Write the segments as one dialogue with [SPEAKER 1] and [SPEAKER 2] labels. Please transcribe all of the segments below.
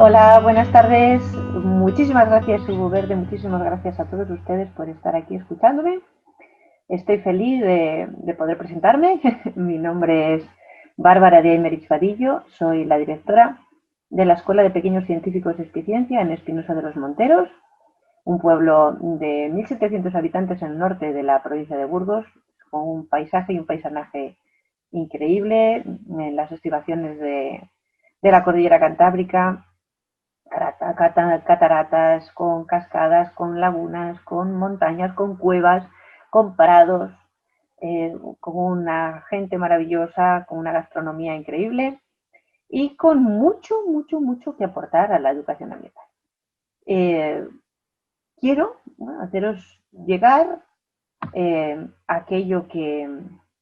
[SPEAKER 1] Hola, buenas tardes. Muchísimas gracias, Hugo Verde. Muchísimas gracias a todos ustedes por estar aquí escuchándome. Estoy feliz de poder presentarme. Mi nombre es Bárbara de Aymerich Vadillo. Soy la directora de la Escuela de Pequeños Científicos de Ciencia en Espinosa de los Monteros, un pueblo de 1.700 habitantes en el norte de la provincia de Burgos, con un paisaje y un paisanaje increíble en las estribaciones de la cordillera cantábrica, cataratas, con cascadas, con lagunas, con montañas, con cuevas, con prados, con una gente maravillosa, con una gastronomía increíble y con mucho, mucho, mucho que aportar a la educación ambiental. Eh, Quiero, bueno, haceros llegar aquello que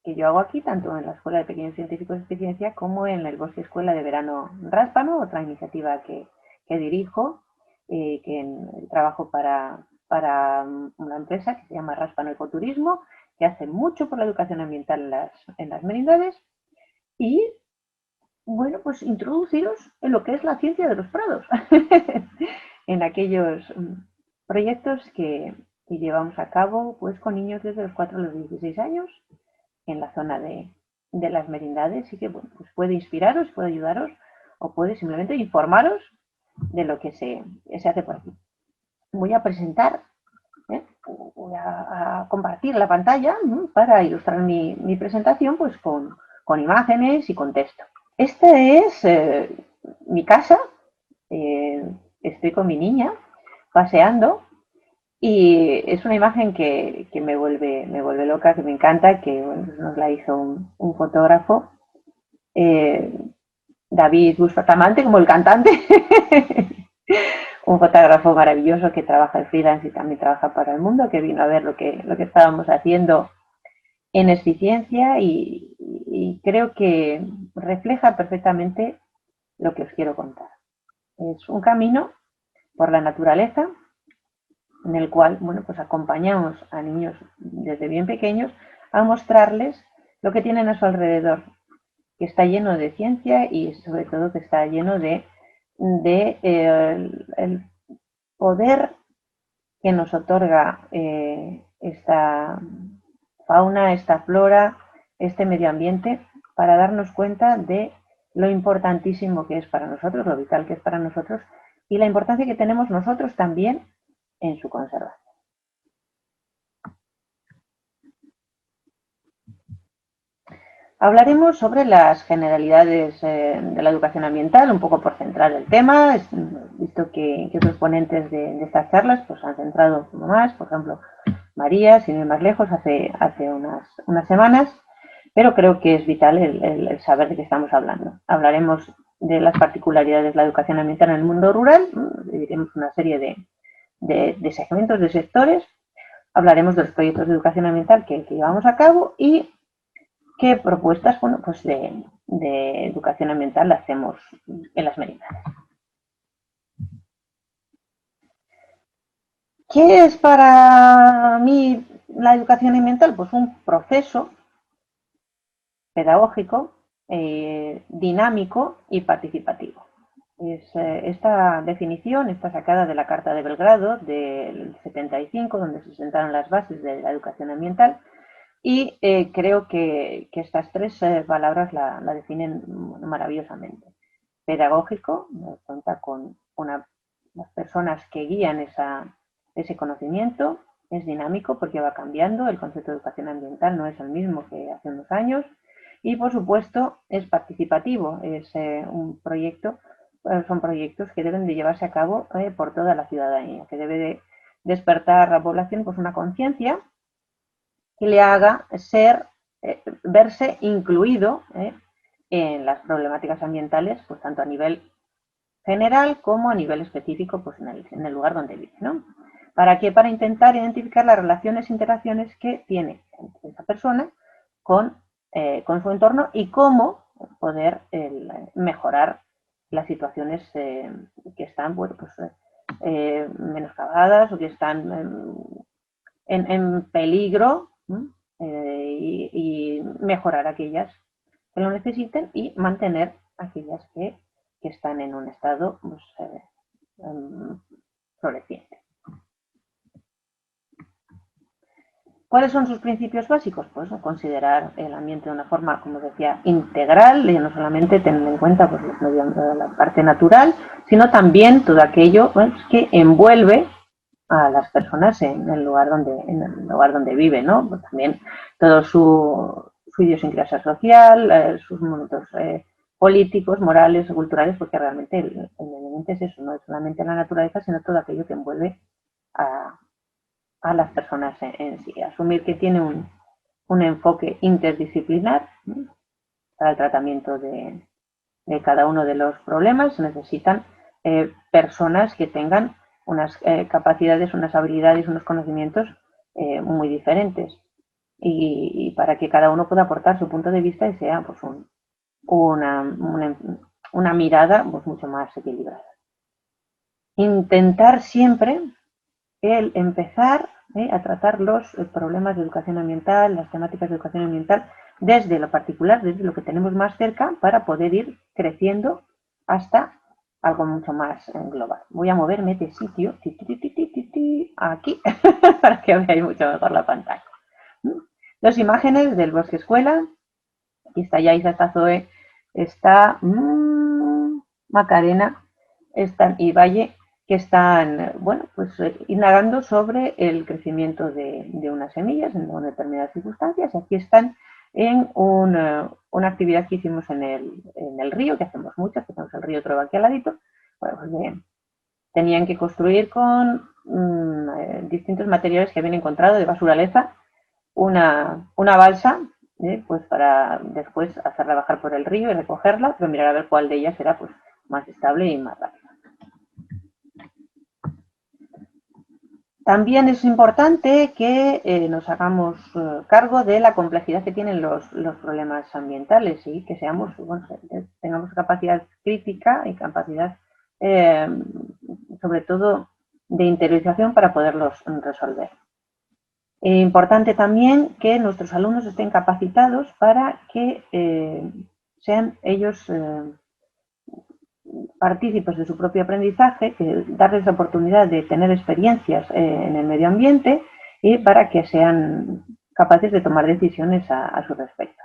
[SPEAKER 1] yo hago aquí, tanto en la Escuela de Pequeños Científicos de Ciencia como en el Bosque Escuela de Verano Ráspano, otra iniciativa que dirijo, que trabajo para una empresa que se llama Ráspano Ecoturismo, que hace mucho por la educación ambiental en las merindades. Y bueno, pues introduciros en lo que es la ciencia de los prados, en aquellos proyectos que llevamos a cabo pues con niños desde los 4 a los 16 años en la zona de las merindades y que bueno, pues puede inspiraros, puede ayudaros o puede simplemente informaros de lo que se hace por aquí. Voy a presentar, voy a compartir la pantalla para ilustrar mi presentación pues con imágenes y con texto. Esta es mi casa, eh, estoy con mi niña paseando y es una imagen que me vuelve loca, que me encanta, que bueno, pues nos la hizo un fotógrafo, eh, David Bustamante, como el cantante, un fotógrafo maravilloso que trabaja en freelance y también trabaja para el mundo, que vino a ver lo que estábamos haciendo en Esficiencia y creo que refleja perfectamente lo que os quiero contar. Es un camino por la naturaleza en el cual, bueno, pues acompañamos a niños desde bien pequeños a mostrarles lo que tienen a su alrededor, que está lleno de ciencia y sobre todo que está lleno el poder que nos otorga esta fauna, esta flora, este medio ambiente, para darnos cuenta de lo importantísimo que es para nosotros, lo vital que es para nosotros y la importancia que tenemos nosotros también en su conservación. Hablaremos sobre las generalidades de la educación ambiental, un poco por centrar el tema. He visto que otros ponentes de estas charlas pues, han centrado más, por ejemplo, María, sin ir más lejos, hace unas semanas, pero creo que es vital el saber de qué estamos hablando. Hablaremos de las particularidades de la educación ambiental en el mundo rural, dividiremos una serie de segmentos, de sectores, hablaremos de los proyectos de educación ambiental que llevamos a cabo y qué propuestas, bueno, pues de educación ambiental hacemos en las merindades. ¿Qué es para mí la educación ambiental? Pues un proceso pedagógico, dinámico y participativo. Esta definición está sacada de la Carta de Belgrado del 75, donde se sentaron las bases de la educación ambiental y creo que estas tres palabras la definen maravillosamente. Pedagógico, cuenta con unas personas que guían ese conocimiento, es dinámico porque va cambiando, el concepto de educación ambiental no es el mismo que hace unos años y por supuesto es participativo, es un proyecto, son proyectos que deben de llevarse a cabo por toda la ciudadanía, que debe de despertar a la población pues una conciencia que le haga verse incluido en las problemáticas ambientales, pues tanto a nivel general como a nivel específico pues en el lugar donde vive, ¿no? ¿Para qué? Para intentar identificar las relaciones e interacciones que tiene esa persona con su entorno y cómo poder mejorar las situaciones que están, bueno, pues menoscabadas o que están en peligro y mejorar aquellas que lo necesiten y mantener aquellas que que están en un estado pues, floreciente. ¿Cuáles son sus principios básicos? Pues considerar el ambiente de una forma, como decía, integral, y no solamente teniendo en cuenta pues, la parte natural, sino también todo aquello pues, que envuelve a las personas en el lugar donde vive, ¿no? Pues también todo su idiosincrasia social, sus momentos políticos, morales, culturales, porque realmente el medio ambiente es eso, no es solamente la naturaleza, sino todo aquello que envuelve a las personas en sí. Asumir que tiene un enfoque interdisciplinar, ¿no? Para el tratamiento de cada uno de los problemas. Se necesitan personas que tengan unas capacidades, unas habilidades, unos conocimientos muy diferentes. Y para que cada uno pueda aportar su punto de vista y sea pues, una mirada pues, mucho más equilibrada. Intentar siempre el empezar a tratar los problemas de educación ambiental, las temáticas de educación ambiental, desde lo particular, desde lo que tenemos más cerca, para poder ir creciendo hasta algo mucho más global. Voy a moverme de sitio aquí para que veáis mucho mejor la pantalla. Dos imágenes del bosque escuela. Aquí está Yaisa, está Zoe, está Macarena, están y Valle, que están, bueno, pues indagando sobre el crecimiento de unas semillas en determinadas circunstancias. Aquí están en una actividad que hicimos en el río, que hacemos muchas, que tenemos el río Trova aquí al ladito. Bueno, pues bien, tenían que construir con distintos materiales que habían encontrado de basuraleza una balsa, pues para después hacerla bajar por el río y recogerla, pero mirar a ver cuál de ellas era pues, más estable y más rápida. También es importante que nos hagamos cargo de la complejidad que tienen los problemas ambientales y que seamos, bueno, tengamos capacidad crítica y capacidad, sobre todo, de interiorización para poderlos resolver. Importante también que nuestros alumnos estén capacitados para que sean ellos partícipes de su propio aprendizaje, que darles la oportunidad de tener experiencias en el medio ambiente y para que sean capaces de tomar decisiones a su respecto.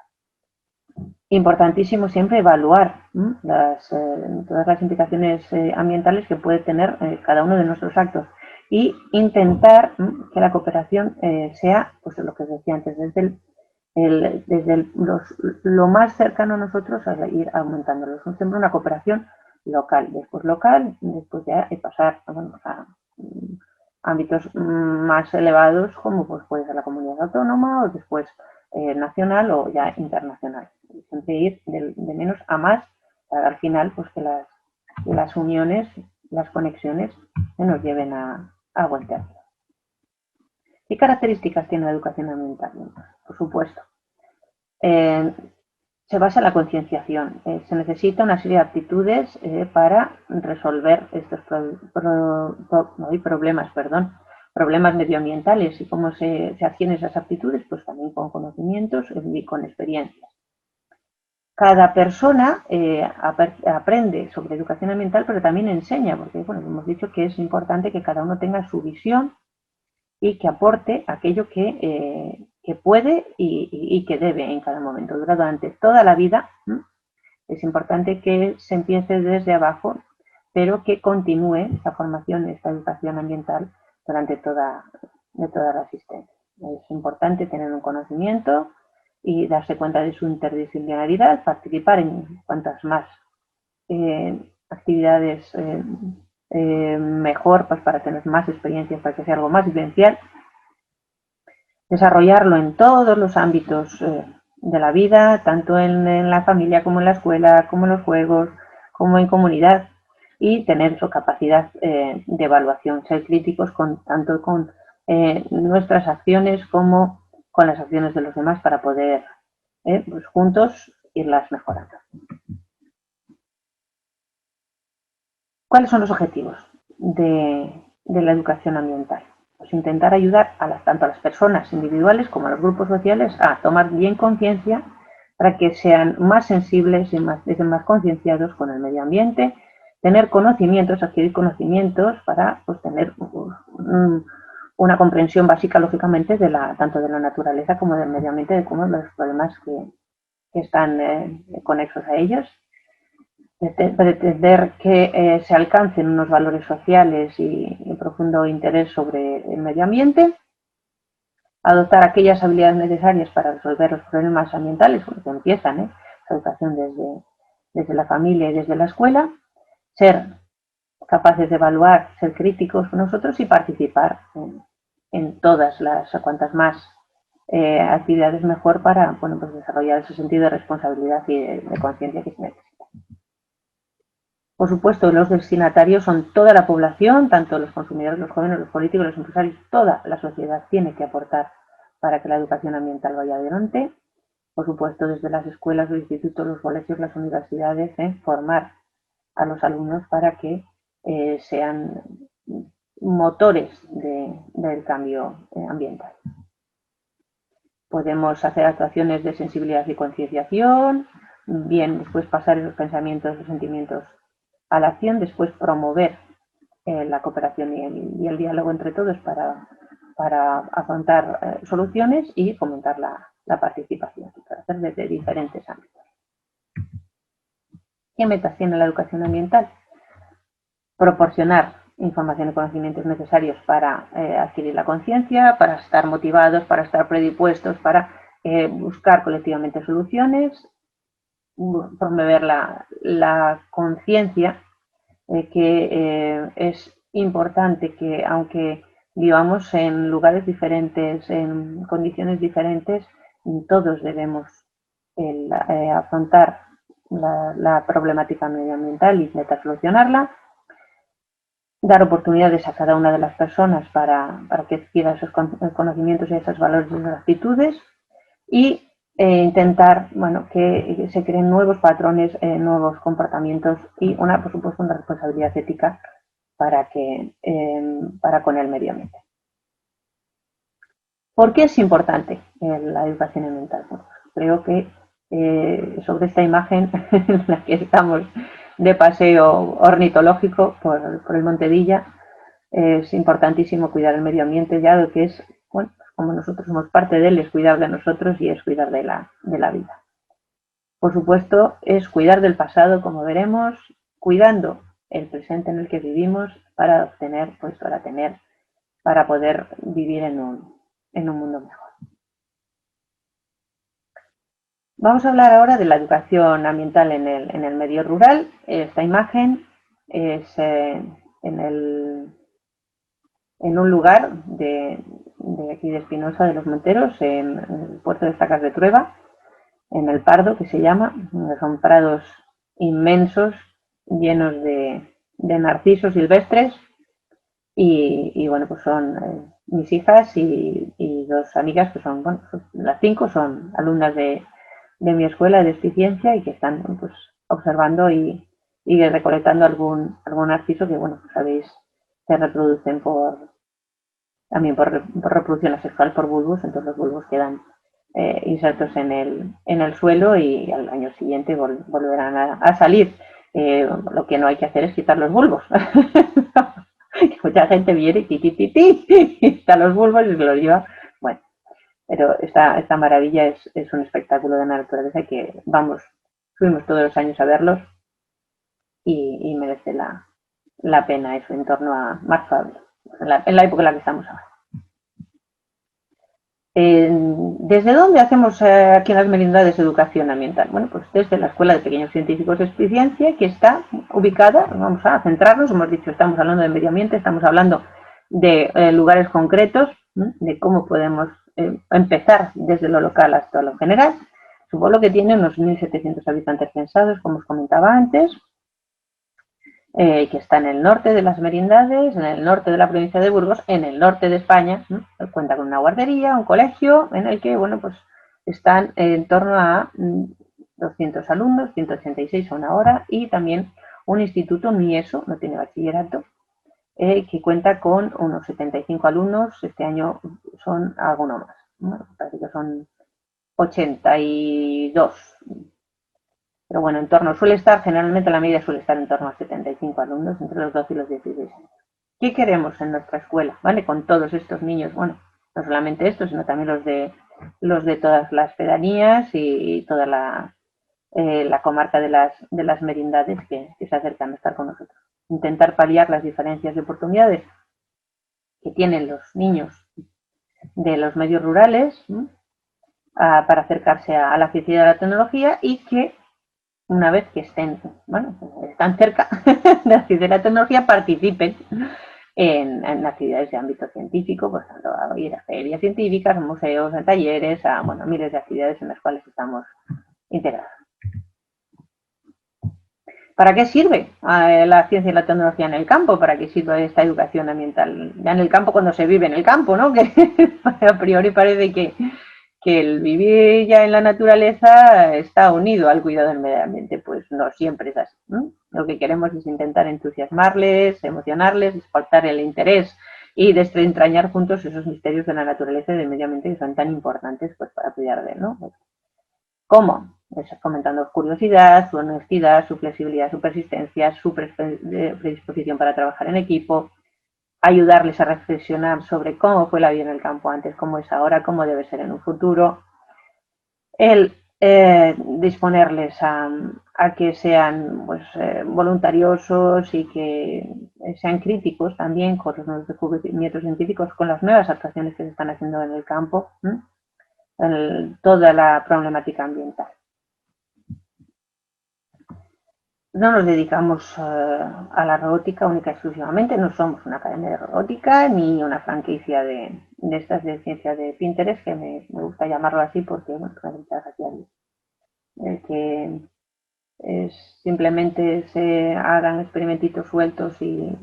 [SPEAKER 1] Importantísimo siempre evaluar todas las implicaciones ambientales que puede tener cada uno de nuestros actos y intentar que la cooperación sea, pues lo que os decía antes, desde lo más cercano a nosotros a ir aumentándolo. Siempre una cooperación local, después ya pasar a ámbitos más elevados como pues, puede ser la comunidad autónoma o después nacional o ya internacional. Siempre ir de menos a más para al final pues que las uniones, las conexiones nos lleven a buen término. ¿Qué características tiene la educación ambiental? Por supuesto, se basa en la concienciación. Se necesita una serie de aptitudes para resolver estos problemas medioambientales. ¿Y cómo se adquieren esas aptitudes? Pues también con conocimientos y con experiencias. Cada persona aprende sobre educación ambiental, pero también enseña, porque bueno, hemos dicho que es importante que cada uno tenga su visión y que aporte aquello que puede y que debe en cada momento. Durante toda la vida es importante que se empiece desde abajo, pero que continúe esta formación, esta educación ambiental durante toda la asistencia. Es importante tener un conocimiento y darse cuenta de su interdisciplinaridad, participar en cuantas más actividades mejor, pues para tener más experiencias, para que sea algo más vivencial, desarrollarlo en todos los ámbitos de la vida, tanto en la familia como en la escuela, como en los juegos, como en comunidad, y tener su capacidad de evaluación, ser críticos tanto con nuestras acciones como con las acciones de los demás para poder pues juntos irlas mejorando. ¿Cuáles son los objetivos de la educación ambiental? Pues intentar ayudar tanto a las personas individuales como a los grupos sociales a tomar bien conciencia para que sean más sensibles y estén más concienciados con el medio ambiente, tener conocimientos, adquirir conocimientos para pues, tener una comprensión básica, lógicamente, tanto de la naturaleza como del medio ambiente, de cómo los problemas que están conexos a ellos, pretender que se alcancen unos valores sociales y un profundo interés sobre el medio ambiente, adoptar aquellas habilidades necesarias para resolver los problemas ambientales, porque empiezan la educación desde la familia y desde la escuela, ser capaces de evaluar, ser críticos con nosotros y participar en todas las, cuantas más actividades mejor para bueno, pues desarrollar ese sentido de responsabilidad y de conciencia que se necesita. Por supuesto, los destinatarios son toda la población, tanto los consumidores, los jóvenes, los políticos, los empresarios, toda la sociedad tiene que aportar para que la educación ambiental vaya adelante. Por supuesto, desde las escuelas, los institutos, los colegios, las universidades, formar a los alumnos para que sean motores del cambio ambiental. Podemos hacer actuaciones de sensibilidad y concienciación, bien después pasar esos pensamientos y sentimientos a la acción, después promover la cooperación y el diálogo entre todos para afrontar soluciones y fomentar la participación, para hacer desde diferentes ámbitos. ¿Qué metas tiene la educación ambiental? Proporcionar información y conocimientos necesarios para adquirir la conciencia, para estar motivados, para estar predispuestos, para buscar colectivamente soluciones, promover la conciencia que es importante que aunque vivamos en lugares diferentes, en condiciones diferentes, todos debemos afrontar la problemática medioambiental y intentar solucionarla, dar oportunidades a cada una de las personas para que adquiera esos conocimientos y esos valores y esas actitudes y intentar bueno, que se creen nuevos patrones, nuevos comportamientos y por supuesto una responsabilidad ética para con el medio ambiente. ¿Por qué es importante la educación ambiental? Bueno, creo que sobre esta imagen en la que estamos de paseo ornitológico por el Monte Villa, es importantísimo cuidar el medio ambiente, ya lo que es, bueno, como nosotros somos parte de él, es cuidar de nosotros y es cuidar de la vida. Por supuesto, es cuidar del pasado, como veremos, cuidando el presente en el que vivimos para obtener, pues para poder vivir en un mundo mejor. Vamos a hablar ahora de la educación ambiental en el medio rural. Esta imagen es en un lugar de aquí de Espinosa de los Monteros, en el puerto de Estacas de Trueba, en el Pardo, que se llama, donde son prados inmensos, llenos de narcisos silvestres, y bueno, pues son mis hijas y dos amigas que son, bueno, las 5 son alumnas de mi escuela de Ciencia y que están pues observando y recolectando algún narciso que, bueno, pues sabéis, se reproducen también por reproducción asexual por bulbos, entonces los bulbos quedan insertos en el suelo y al año siguiente volverán a salir. Lo que no hay que hacer es quitar los bulbos. Mucha gente viene y quita los bulbos y se los lleva. Bueno, pero esta maravilla es un espectáculo de naturaleza que fuimos todos los años a verlos y merece la pena eso en torno a marzo, abril, en la época en la que estamos ahora. ¿Desde dónde hacemos aquí en las merindades educación ambiental? Bueno, pues desde la Escuela de Pequeños Científicos de Ciencia, que está ubicada, vamos a centrarnos, hemos dicho, estamos hablando de medio ambiente, estamos hablando de lugares concretos, de cómo podemos empezar desde lo local hasta lo general. Su pueblo que tiene unos 1.700 habitantes censados, como os comentaba antes, que está en el norte de las merindades, en el norte de la provincia de Burgos, en el norte de España. Cuenta con una guardería, un colegio, en el que, bueno, pues están en torno a 200 alumnos, 186 son ahora, y también un instituto, MIESO, no tiene bachillerato, que cuenta con unos 75 alumnos, este año son alguno más, ¿no? Parece que son 82. Pero bueno, en torno, suele estar, generalmente la media suele estar en torno a 75 alumnos, entre los 12 y los 16 años. ¿Qué queremos en nuestra escuela? ¿Vale? Con todos estos niños, bueno, no solamente estos, sino también los de todas las pedanías y toda la comarca de las merindades que se acercan a estar con nosotros. Intentar paliar las diferencias de oportunidades que tienen los niños de los medios rurales, ¿no? Para acercarse a la ciencia y a la tecnología, y que una vez que estén cerca de la ciencia y la tecnología, participen en actividades de ámbito científico, por tanto, a ir a ferias científicas, a museos, a talleres, a miles de actividades en las cuales estamos integrados. ¿Para qué sirve la ciencia y la tecnología en el campo? ¿Para qué sirve esta educación ambiental? Ya en el campo, cuando se vive en el campo, ¿no? Que a priori parece que el vivir ya en la naturaleza está unido al cuidado del medio ambiente. Pues no siempre es así, ¿no? Lo que queremos es intentar entusiasmarles, emocionarles, despertar el interés y desentrañar juntos esos misterios de la naturaleza y del medio ambiente que son tan importantes, pues, para cuidar de él, ¿no? ¿Cómo? Pues fomentando su curiosidad, su honestidad, su flexibilidad, su persistencia, su predisposición para trabajar en equipo, ayudarles a reflexionar sobre cómo fue la vida en el campo antes, cómo es ahora, cómo debe ser en un futuro, el disponerles a que sean, pues, voluntariosos y que sean críticos también con los nuevos descubrimientos científicos, con las nuevas actuaciones que se están haciendo en el campo, toda la problemática ambiental. No nos dedicamos a la robótica única y exclusivamente, no somos una academia de robótica ni una franquicia de estas de ciencia de Pinterest, que me gusta llamarlo así porque, bueno, que simplemente se hagan experimentitos sueltos y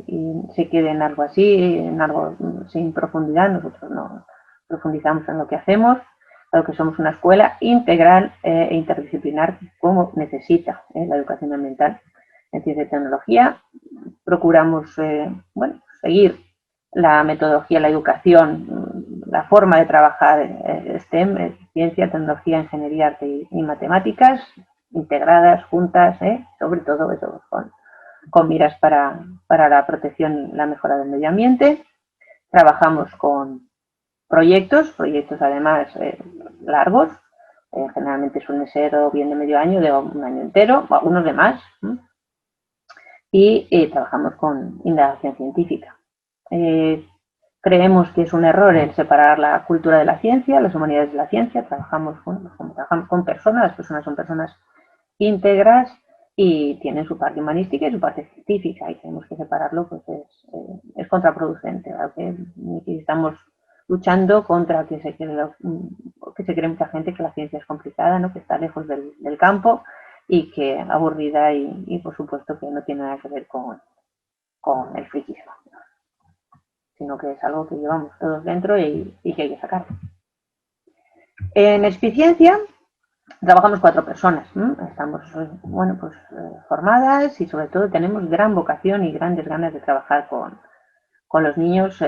[SPEAKER 1] se quede en algo así, en algo sin profundidad. Nosotros no profundizamos en lo que hacemos, lo que somos una escuela integral e interdisciplinar, como necesita la educación ambiental en ciencia y tecnología. Procuramos seguir la metodología, la educación, la forma de trabajar STEM, ciencia, tecnología, ingeniería, arte y matemáticas, integradas, juntas, sobre todo eso, con miras para la protección, la mejora del medio ambiente. Trabajamos con proyectos además largos, generalmente suelen ser o bien de medio año, de un año entero, o algunos de más, y trabajamos con indagación científica. Creemos que es un error el separar la cultura de la ciencia, las humanidades de la ciencia. Trabajamos con personas, las personas son personas íntegras y tienen su parte humanística y su parte científica, y tenemos que separarlo, pues es contraproducente. Estamos luchando contra que se cree mucha gente que la ciencia es complicada, ¿no? Que está lejos del campo y que aburrida y por supuesto que no tiene nada que ver con el friquismo, sino que es algo que llevamos todos dentro y que hay que sacar. En Expiciencia trabajamos 4 personas, estamos formadas y sobre todo tenemos gran vocación y grandes ganas de trabajar con los niños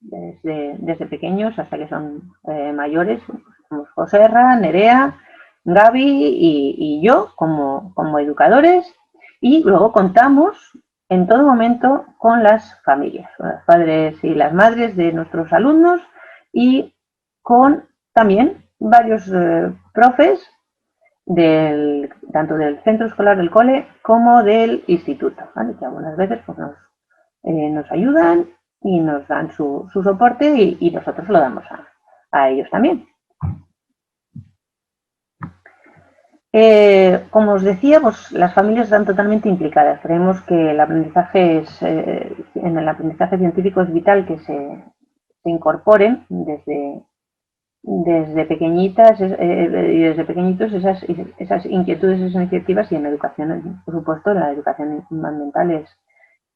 [SPEAKER 1] desde pequeños hasta que son mayores. Somos Joserra, Nerea, Gaby y yo como educadores, y luego contamos en todo momento con las familias, con los padres y las madres de nuestros alumnos, y con también varios profes tanto del centro escolar del cole como del instituto, ¿vale? Que algunas veces pues, nos ayudan y nos dan su soporte y nosotros lo damos a ellos también. Como os decía, pues las familias están totalmente implicadas. Creemos que el aprendizaje en el aprendizaje científico es vital que se incorporen desde pequeñitas y desde pequeñitos esas inquietudes, esas iniciativas, y en la educación, por supuesto, la educación ambiental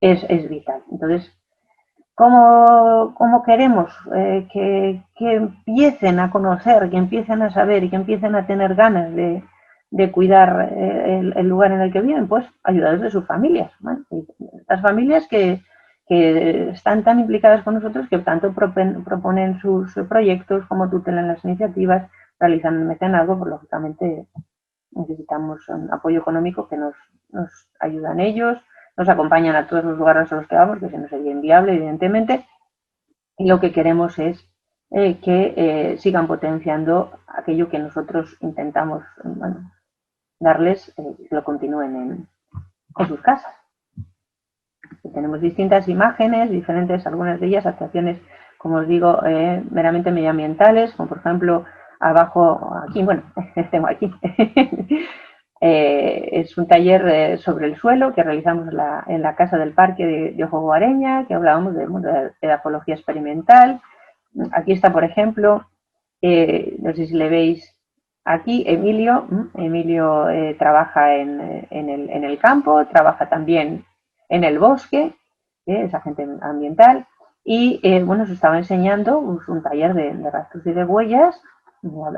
[SPEAKER 1] es vital. Entonces, ¿cómo queremos que empiecen a conocer, que empiecen a saber y que empiecen a tener ganas de cuidar el lugar en el que viven? Pues ayudados de sus familias, ¿vale? Las familias que están tan implicadas con nosotros, que tanto proponen sus proyectos como tutelan las iniciativas, realizando el mecenazgo, pues lógicamente necesitamos un apoyo económico que nos ayudan ellos, nos acompañan a todos los lugares a los que vamos, que si no sería inviable, evidentemente, y lo que queremos es que sigan potenciando aquello que nosotros intentamos darles, que lo continúen en sus casas. Y tenemos distintas imágenes, diferentes, algunas de ellas actuaciones, como os digo, meramente medioambientales, como por ejemplo abajo, aquí, bueno, tengo aquí, es un taller sobre el suelo que realizamos en la Casa del Parque de Ojo Guareña, que hablábamos de edafología experimental. Aquí está, por ejemplo, no sé si le veis aquí, Emilio. Emilio trabaja en el campo, trabaja también en el bosque, es agente ambiental, y bueno, se estaba enseñando un taller de rastros y de huellas,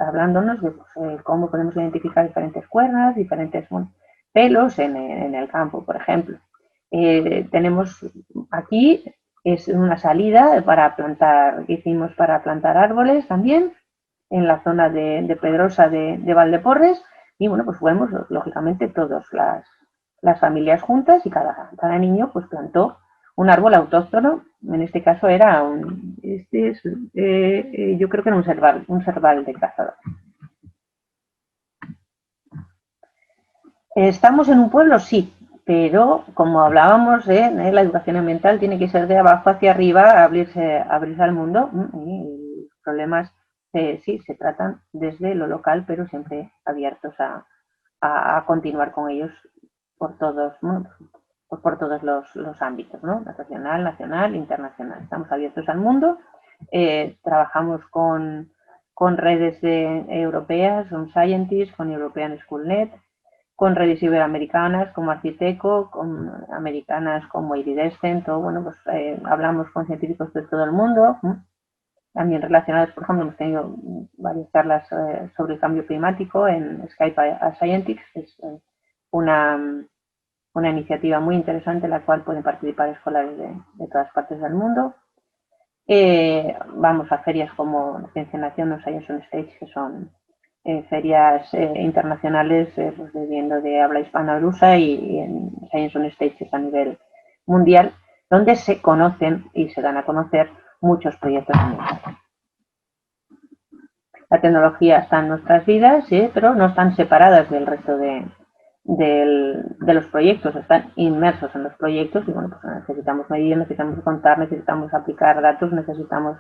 [SPEAKER 1] hablándonos de cómo podemos identificar diferentes cuernas, diferentes pelos en el campo, por ejemplo. Tenemos aquí, es una salida para plantar, que hicimos para plantar árboles también, en la zona de Pedrosa de Valdeporres, y bueno, pues fuimos lógicamente todas las familias juntas y cada niño pues plantó un árbol autóctono. En este caso era yo creo que era un serval de cazador. ¿Estamos en un pueblo? Sí, pero como hablábamos, la educación ambiental tiene que ser de abajo hacia arriba, abrirse al mundo, y los problemas sí se tratan desde lo local, pero siempre abiertos a continuar con ellos por todos, por todos los ámbitos, ¿no? Nacional, internacional. Estamos abiertos al mundo, trabajamos con redes europeas, con Scientist, con European Schoolnet, con redes iberoamericanas como Arciteco, con americanas como Iridescent, o bueno, pues hablamos con científicos de todo el mundo, también relacionados, por ejemplo, hemos tenido varias charlas sobre el cambio climático en Skype a Scientix, que es una iniciativa muy interesante en la cual pueden participar escolares de todas partes del mundo. Vamos a ferias como Ciencia Nación o Science on Stage, que son ferias internacionales pues de habla hispana rusa, y en Science on Stage es a nivel mundial, donde se conocen y se dan a conocer muchos proyectos ambientales. La tecnología está en nuestras vidas, ¿sí? Pero no están separadas del resto de los proyectos, están inmersos en los proyectos, y bueno, pues necesitamos medir, necesitamos contar, necesitamos aplicar datos, necesitamos,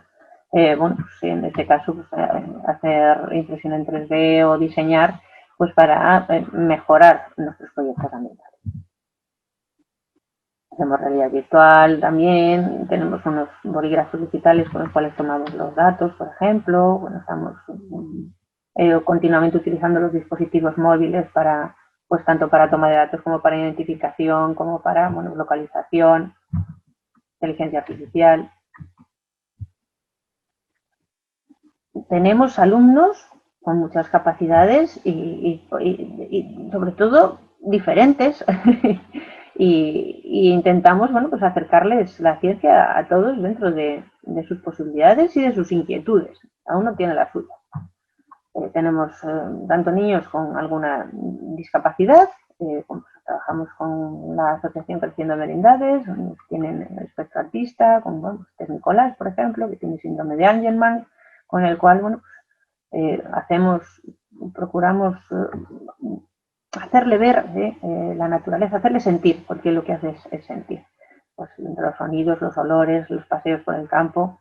[SPEAKER 1] bueno, pues en este caso, pues, hacer impresión en 3D o diseñar, pues para mejorar nuestros proyectos ambientales. Hacemos realidad virtual también, tenemos unos bolígrafos digitales con los cuales tomamos los datos, por ejemplo. Bueno, estamos continuamente utilizando los dispositivos móviles para, pues tanto para toma de datos como para identificación, como para, bueno, localización, inteligencia artificial. Tenemos alumnos con muchas capacidades y sobre todo diferentes y intentamos, bueno, pues acercarles la ciencia a todos dentro de sus posibilidades y de sus inquietudes. Cada uno tiene la suya. Tenemos tanto niños con alguna discapacidad, trabajamos con la asociación Creciendo Merindades, tienen el espectro autista, con Nicolás, por ejemplo, que tiene síndrome de Angelman, con el cual, bueno, procuramos hacerle ver la naturaleza, hacerle sentir, porque lo que hace es sentir. Pues entre los sonidos, los olores, los paseos por el campo,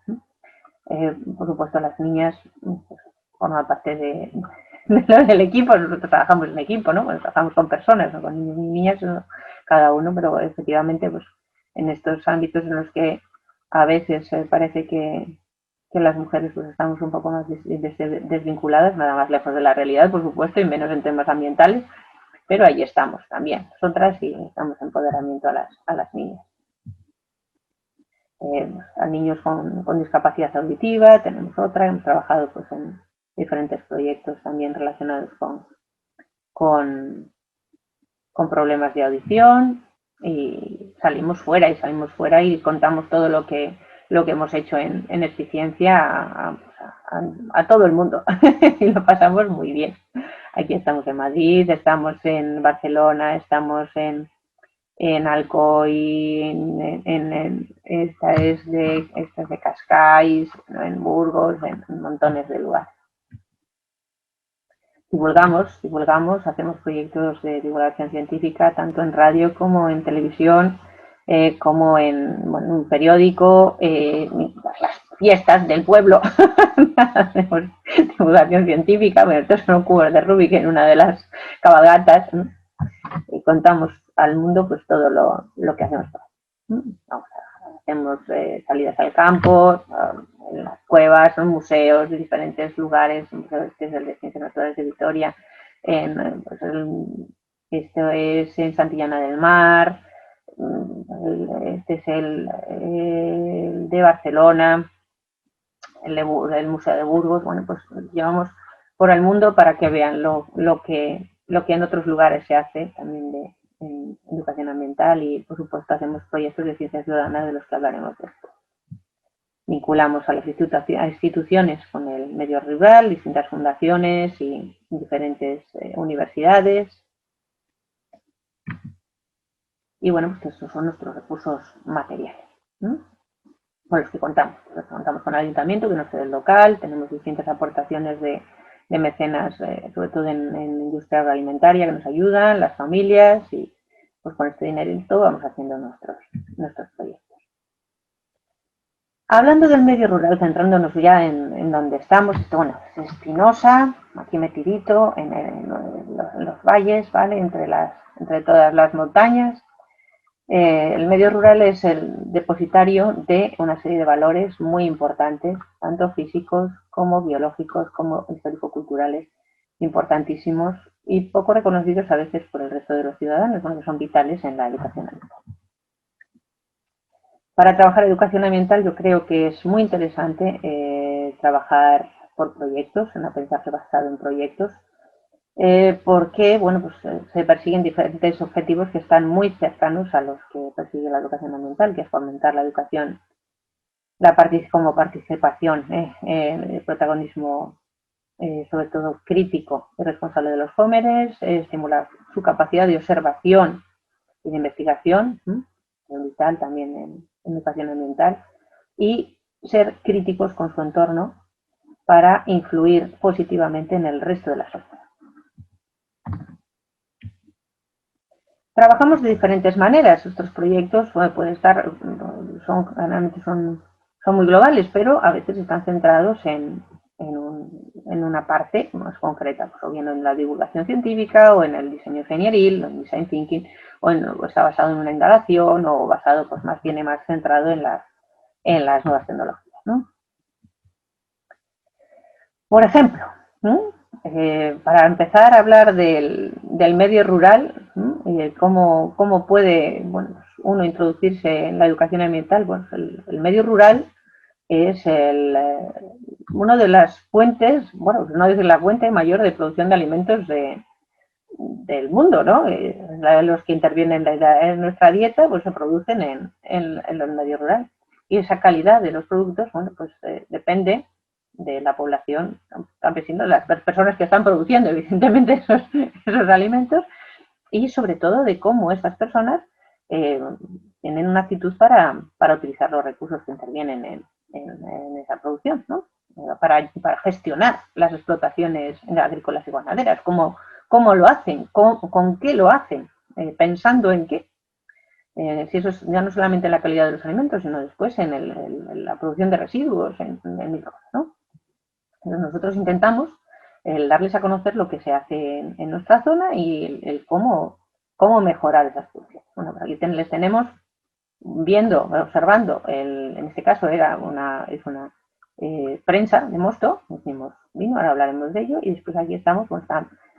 [SPEAKER 1] por supuesto las niñas pues, forman parte del equipo. Nosotros trabajamos en equipo, ¿no? Bueno, trabajamos con personas, ¿no? Con niños y niñas, ¿no? Cada uno, pero efectivamente pues en estos ámbitos en los que a veces parece que las mujeres pues estamos un poco más desvinculadas, nada más lejos de la realidad, por supuesto, y menos en temas ambientales, pero ahí estamos también, nosotras, y damos empoderamiento a las niñas. A niños con discapacidad auditiva, tenemos otra, hemos trabajado pues en diferentes proyectos también relacionados con problemas de audición, y salimos fuera y contamos todo lo que hemos hecho en eficiencia a todo el mundo y lo pasamos muy bien. Aquí estamos en Madrid, estamos en Barcelona, estamos en Alcoy, esta es de Cascais, ¿no? En Burgos, en montones de lugares. Divulgamos, hacemos proyectos de divulgación científica tanto en radio como en televisión, como en un periódico, las fiestas del pueblo. Hacemos divulgación científica, bueno, estos son cubos de Rubik en una de las cabalgatas, ¿no? Y contamos al mundo pues todo lo que hacemos. Hacemos salidas al campo, en las cuevas, en museos de diferentes lugares, este es el de Ciencias Naturales de Vitoria, esto es en Santillana del Mar, este es el de Barcelona, el Museo de Burgos. Bueno, pues llevamos por el mundo para que vean lo que en otros lugares se hace también en educación ambiental, y por supuesto hacemos proyectos de ciencia ciudadana de los que hablaremos después. Vinculamos a las instituciones con el medio rural, distintas fundaciones y diferentes universidades. Y bueno, pues estos son nuestros recursos materiales, ¿no? Con los que contamos. Contamos con el ayuntamiento, que nos es el local, tenemos distintas aportaciones de mecenas, sobre todo en industria agroalimentaria, que nos ayudan, las familias, y pues con este dinerito vamos haciendo nuestros proyectos. Hablando del medio rural, centrándonos ya en donde estamos, esto, bueno, es Espinosa, aquí metidito, en los valles, ¿vale? Entre todas las montañas. El medio rural es el depositario de una serie de valores muy importantes, tanto físicos como biológicos, como histórico-culturales, importantísimos y poco reconocidos a veces por el resto de los ciudadanos, porque son vitales en la educación ambiental. Para trabajar educación ambiental yo creo que es muy interesante trabajar por proyectos, en aprendizaje basado en proyectos, porque bueno, pues, se persiguen diferentes objetivos que están muy cercanos a los que persigue la educación ambiental, que es fomentar la educación como participación, el protagonismo sobre todo crítico y responsable de los jóvenes, estimular su capacidad de observación y de investigación, vital también en educación ambiental, y ser críticos con su entorno para influir positivamente en el resto de la sociedad. Trabajamos de diferentes maneras. Estos proyectos pueden estar, generalmente son muy globales, pero a veces están centrados en una parte más concreta, pues, o bien en la divulgación científica, o en el diseño ingenieril, o en design thinking, o está basado en una indagación, o basado pues más bien más centrado en las nuevas tecnologías, ¿no? Por ejemplo, para empezar a hablar del medio rural, cómo puede uno introducirse en la educación ambiental. Bueno, el medio rural es una de las fuentes, bueno, no es la fuente mayor de producción de alimentos del mundo, ¿no? Los que intervienen en nuestra dieta pues se producen en el medio rural, y esa calidad de los productos, bueno, pues depende de la población campesina, de las personas que están produciendo evidentemente esos alimentos, y sobre todo de cómo estas personas tienen una actitud para utilizar los recursos que intervienen en esa producción, ¿no? Para gestionar las explotaciones agrícolas y ganaderas, cómo lo hacen, con qué lo hacen, pensando en qué. Si eso es ya no solamente en la calidad de los alimentos, sino después en la producción de residuos, en micro, ¿no? Entonces nosotros intentamos darles a conocer lo que se hace en nuestra zona y el cómo mejorar esas producciones. Bueno, aquí les tenemos observando, en este caso es una prensa de mosto, hicimos vino, ahora hablaremos de ello, y después aquí estamos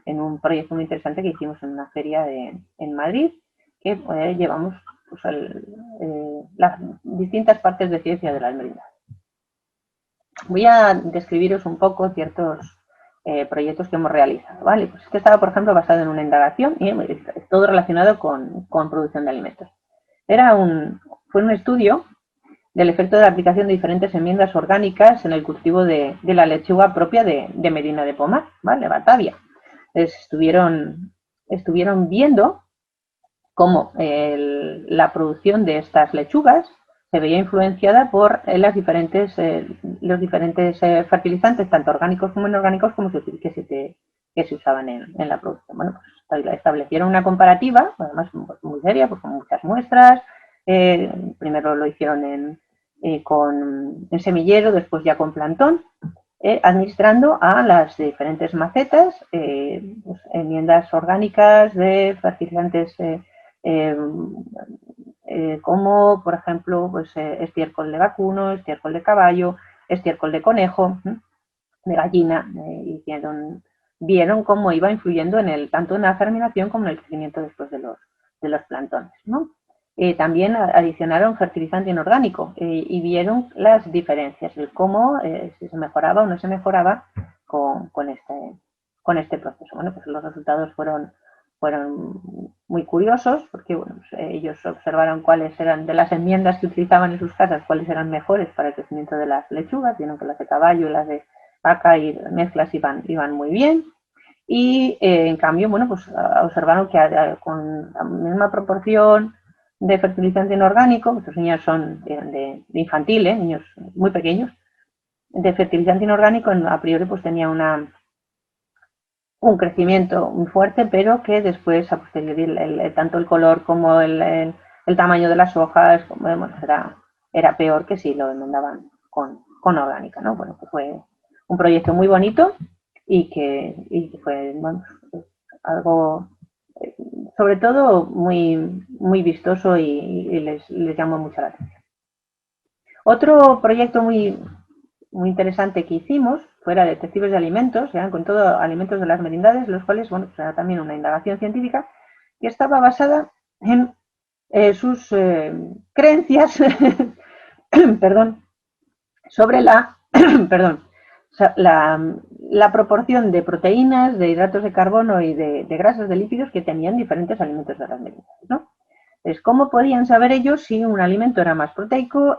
[SPEAKER 1] en un proyecto muy interesante que hicimos en una feria en Madrid, que llevamos pues, las distintas partes de ciencia de la almendra. Voy a describiros un poco ciertos proyectos que hemos realizado, ¿vale? Pues este estaba, por ejemplo, basado en una indagación y todo relacionado con producción de alimentos. Fue un estudio del efecto de la aplicación de diferentes enmiendas orgánicas en el cultivo de la lechuga propia de Medina de Pomar, ¿vale? Batavia. Estuvieron viendo cómo la producción de estas lechugas se veía influenciada por los diferentes fertilizantes, tanto orgánicos como inorgánicos, que se usaban en la producción. Bueno, pues establecieron una comparativa, además muy seria, pues con muchas muestras. Primero lo hicieron en semillero, después ya con plantón, administrando a las diferentes macetas pues, enmiendas orgánicas de fertilizantes como, por ejemplo, pues, estiércol de vacuno, estiércol de caballo, estiércol de conejo, de gallina, y vieron cómo iba influyendo tanto en la germinación como en el crecimiento después de los plantones, ¿no? También adicionaron fertilizante inorgánico y vieron las diferencias, de cómo si se mejoraba o no se mejoraba con este proceso. Bueno, pues los resultados fueron muy curiosos porque bueno, pues, ellos observaron cuáles eran de las enmiendas que utilizaban en sus casas, cuáles eran mejores para el crecimiento de las lechugas. Vieron que las de caballo y las de vaca y mezclas iban muy bien. Y en cambio, bueno, pues observaron que con la misma proporción de fertilizante inorgánico, estos niños son de infantil, niños muy pequeños, de fertilizante inorgánico a priori pues tenía un crecimiento muy fuerte, pero que después a posteriori tanto el color como el tamaño de las hojas bueno, era peor que si lo enmendaban con orgánica, ¿no? Bueno, pues fue un proyecto muy bonito y que fue bueno, algo sobre todo muy vistoso y les llamó mucho la atención. Otro proyecto muy interesante que hicimos fuera de detectives de alimentos, eran con todo alimentos de las merindades, los cuales, bueno, pues era también una indagación científica que estaba basada en sus creencias perdón, sobre la proporción de proteínas, de hidratos de carbono y de grasas, de lípidos que tenían diferentes alimentos de las merindades, ¿no? Entonces, ¿cómo podían saber ellos si un alimento era más proteico,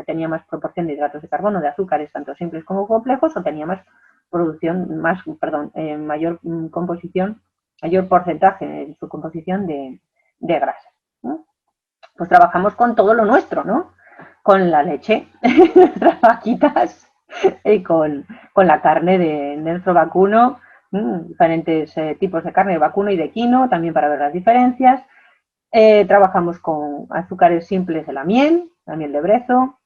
[SPEAKER 1] tenía más proporción de hidratos de carbono, de azúcares, tanto simples como complejos, o tenía mayor composición, mayor porcentaje en su composición de grasas, ¿no? Pues trabajamos con todo lo nuestro, ¿no? Con la leche, nuestras vaquitas, y con la carne de nuestro vacuno, diferentes tipos de carne de vacuno y de equino, también para ver las diferencias. Trabajamos con azúcares simples de la miel de brezo,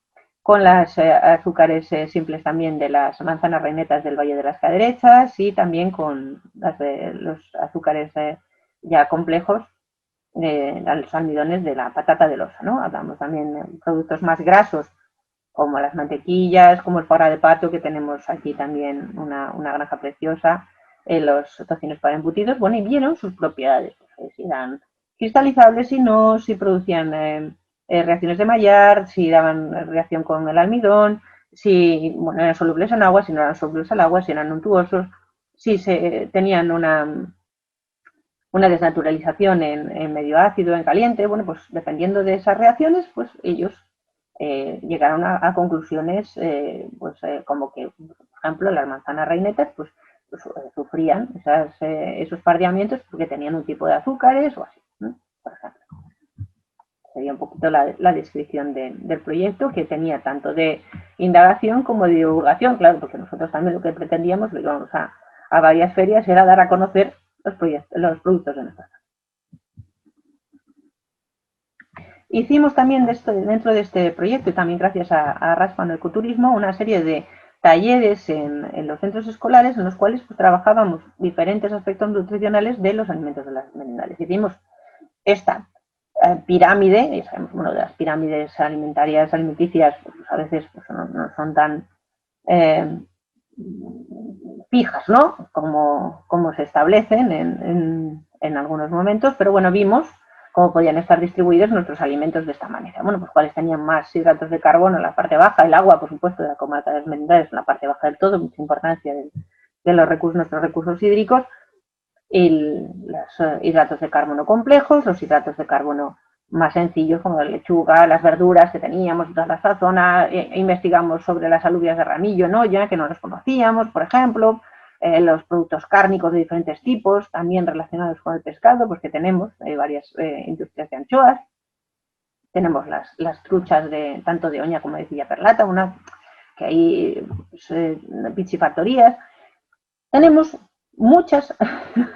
[SPEAKER 1] con las azúcares simples también de las manzanas reinetas del Valle de las Caderechas y también con los azúcares ya complejos los almidones de la patata del oso, ¿no? Hablamos también de productos más grasos como las mantequillas, como el foie gras de pato, que tenemos aquí también una granja preciosa, los tocinos para embutidos, bueno, y vieron sus propiedades, pues, si eran cristalizables, si producían reacciones de Maillard, si daban reacción con el almidón, si bueno, eran solubles en agua, si no eran solubles al agua, si eran untuosos, si tenían una desnaturalización en medio ácido, en caliente, bueno, pues dependiendo de esas reacciones, pues ellos llegaron a conclusiones como que, por ejemplo, las manzanas reinetas pues sufrían esos pardeamientos porque tenían un tipo de azúcares o así, ¿no? Por ejemplo. Sería un poquito la descripción del proyecto, que tenía tanto de indagación como de divulgación, claro, porque nosotros también lo que pretendíamos, lo íbamos a varias ferias, era dar a conocer los productos de nuestra casa. Hicimos también dentro de este proyecto, y también gracias a Raspano Ecoturismo, una serie de talleres en los centros escolares en los cuales pues, trabajábamos diferentes aspectos nutricionales de los alimentos de las merindades. Hicimos esta pirámide, ya sabemos, bueno, de las pirámides alimenticias, pues, a veces pues, no son tan fijas, ¿no? Como se establecen en algunos momentos, pero bueno, vimos cómo podían estar distribuidos nuestros alimentos de esta manera. Bueno, pues cuáles tenían más hidratos de carbono en la parte baja, el agua, por supuesto, de la comarca de las merindades en la parte baja del todo, mucha importancia de nuestros recursos hídricos, y los hidratos de carbono complejos, los hidratos de carbono más sencillos como la lechuga, las verduras que teníamos en toda esta zona, investigamos sobre las alubias de ramillo, ¿no? Ya que no las conocíamos, por ejemplo, los productos cárnicos de diferentes tipos, también relacionados con el pescado, pues que tenemos varias industrias de anchoas. Tenemos las truchas de tanto de Oña como de Villa Perlata, una que hay pues, piscifactorías. Tenemos muchos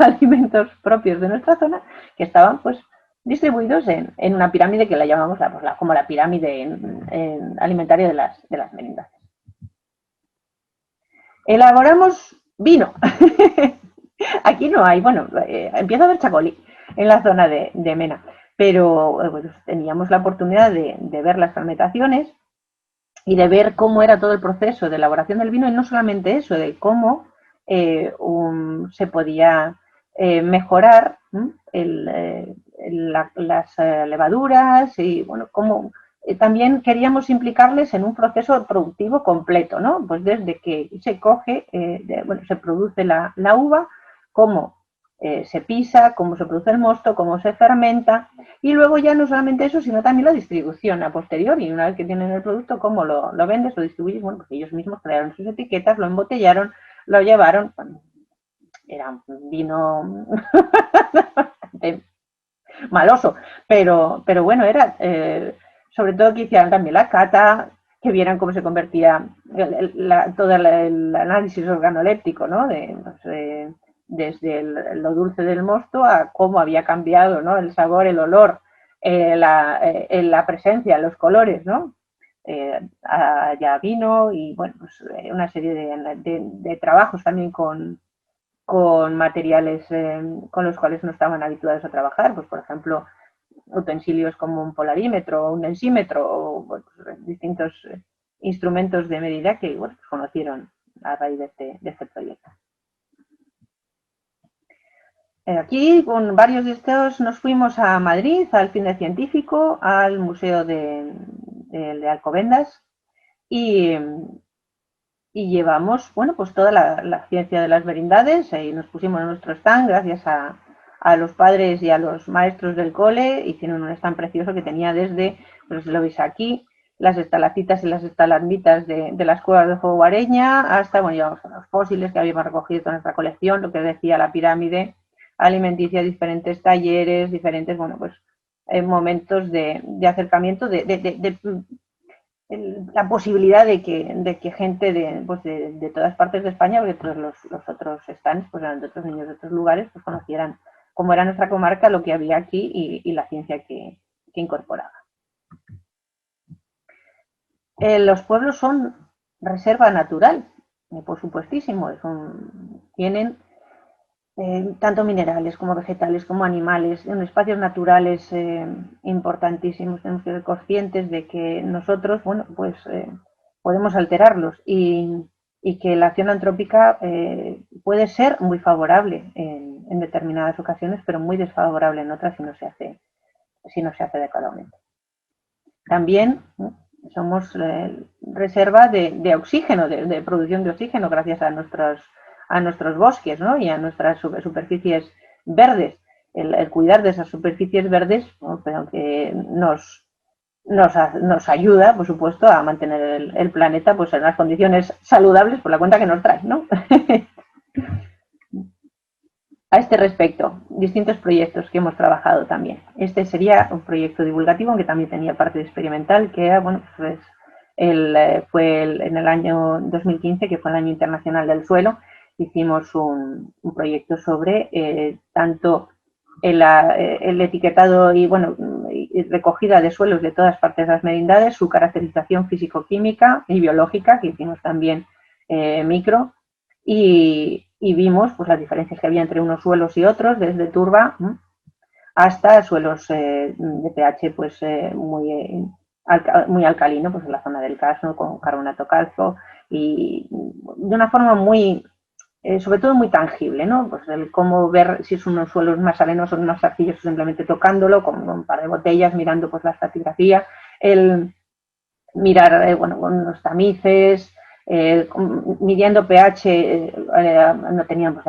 [SPEAKER 1] alimentos propios de nuestra zona que estaban pues distribuidos en una pirámide que la llamamos como la pirámide alimentaria de las merindas. Elaboramos vino. Aquí no hay, bueno, empieza a haber chacolí en la zona de Mena, pero pues, teníamos la oportunidad de ver las fermentaciones y de ver cómo era todo el proceso de elaboración del vino y no solamente eso, de cómo se podía mejorar las levaduras y bueno, cómo también queríamos implicarles en un proceso productivo completo, ¿no? Pues desde que se coge, bueno, se produce la uva, cómo se pisa, cómo se produce el mosto, cómo se fermenta y luego ya no solamente eso, sino también la distribución a posteriori. Una vez que tienen el producto, cómo lo vendes, lo distribuyes, bueno, porque ellos mismos crearon sus etiquetas, lo embotellaron, lo llevaron, bueno, era un vino maloso, pero bueno, era sobre todo que hicieran también la cata, que vieran cómo se convertía todo el análisis organoléptico, ¿no? Desde lo dulce del mosto a cómo había cambiado, ¿no? El sabor, el olor, la presencia, los colores, ¿no? Ya vino y bueno, pues una serie de trabajos también con materiales con los cuales no estaban habituados a trabajar, pues por ejemplo utensilios como un polarímetro o un densímetro o bueno, pues, distintos instrumentos de medida que bueno, pues, conocieron a raíz de este proyecto. Aquí con varios de estos nos fuimos a Madrid al fin de científico, al Museo de Alcobendas y llevamos, bueno, pues toda la ciencia de las merindades y nos pusimos en nuestro stand gracias a los padres y a los maestros del cole. Hicieron un stand precioso que tenía desde, pues lo veis aquí, las estalactitas y las estalagmitas de las cuevas de Fuego Guareña hasta, bueno, llevamos los fósiles que habíamos recogido en nuestra colección, lo que decía la pirámide alimenticia, diferentes talleres, diferentes, bueno, pues momentos de acercamiento, la posibilidad de que gente pues de todas partes de España, porque todos los otros stands pues eran de otros niños de otros lugares, pues conocieran cómo era nuestra comarca, lo que había aquí y la ciencia que incorporaba. Los pueblos son reserva natural, por supuestísimo, tienen tanto minerales como vegetales como animales, en espacios naturales importantísimos. Tenemos que ser conscientes de que nosotros, bueno, pues podemos alterarlos y que la acción antrópica puede ser muy favorable en determinadas ocasiones, pero muy desfavorable en otras si no se hace adecuadamente. También somos reserva de oxígeno, de producción de oxígeno gracias a nuestros bosques, ¿no? Y a nuestras superficies verdes. El cuidar de esas superficies verdes, ¿no? Pero que nos ayuda, por supuesto, a mantener el planeta pues, en unas condiciones saludables por la cuenta que nos trae, ¿no? A este respecto, distintos proyectos que hemos trabajado también. Este sería un proyecto divulgativo, aunque también tenía parte experimental, que era, bueno, pues fue en el año 2015, que fue el Año Internacional del Suelo. Hicimos un proyecto sobre tanto el etiquetado y, bueno, y recogida de suelos de todas partes de las merindades, su caracterización físico-química y biológica, que hicimos también micro, y vimos pues, las diferencias que había entre unos suelos y otros, desde turba hasta suelos de pH pues, muy alcalino, pues en la zona del Casno, con carbonato calcio, y de una forma muy, sobre todo muy tangible, ¿no? Pues el cómo ver si son unos suelos más arenosos o más arcillosos simplemente tocándolo, con un par de botellas, mirando pues la estratigrafía, el mirar, bueno, con los tamices, midiendo pH, no teníamos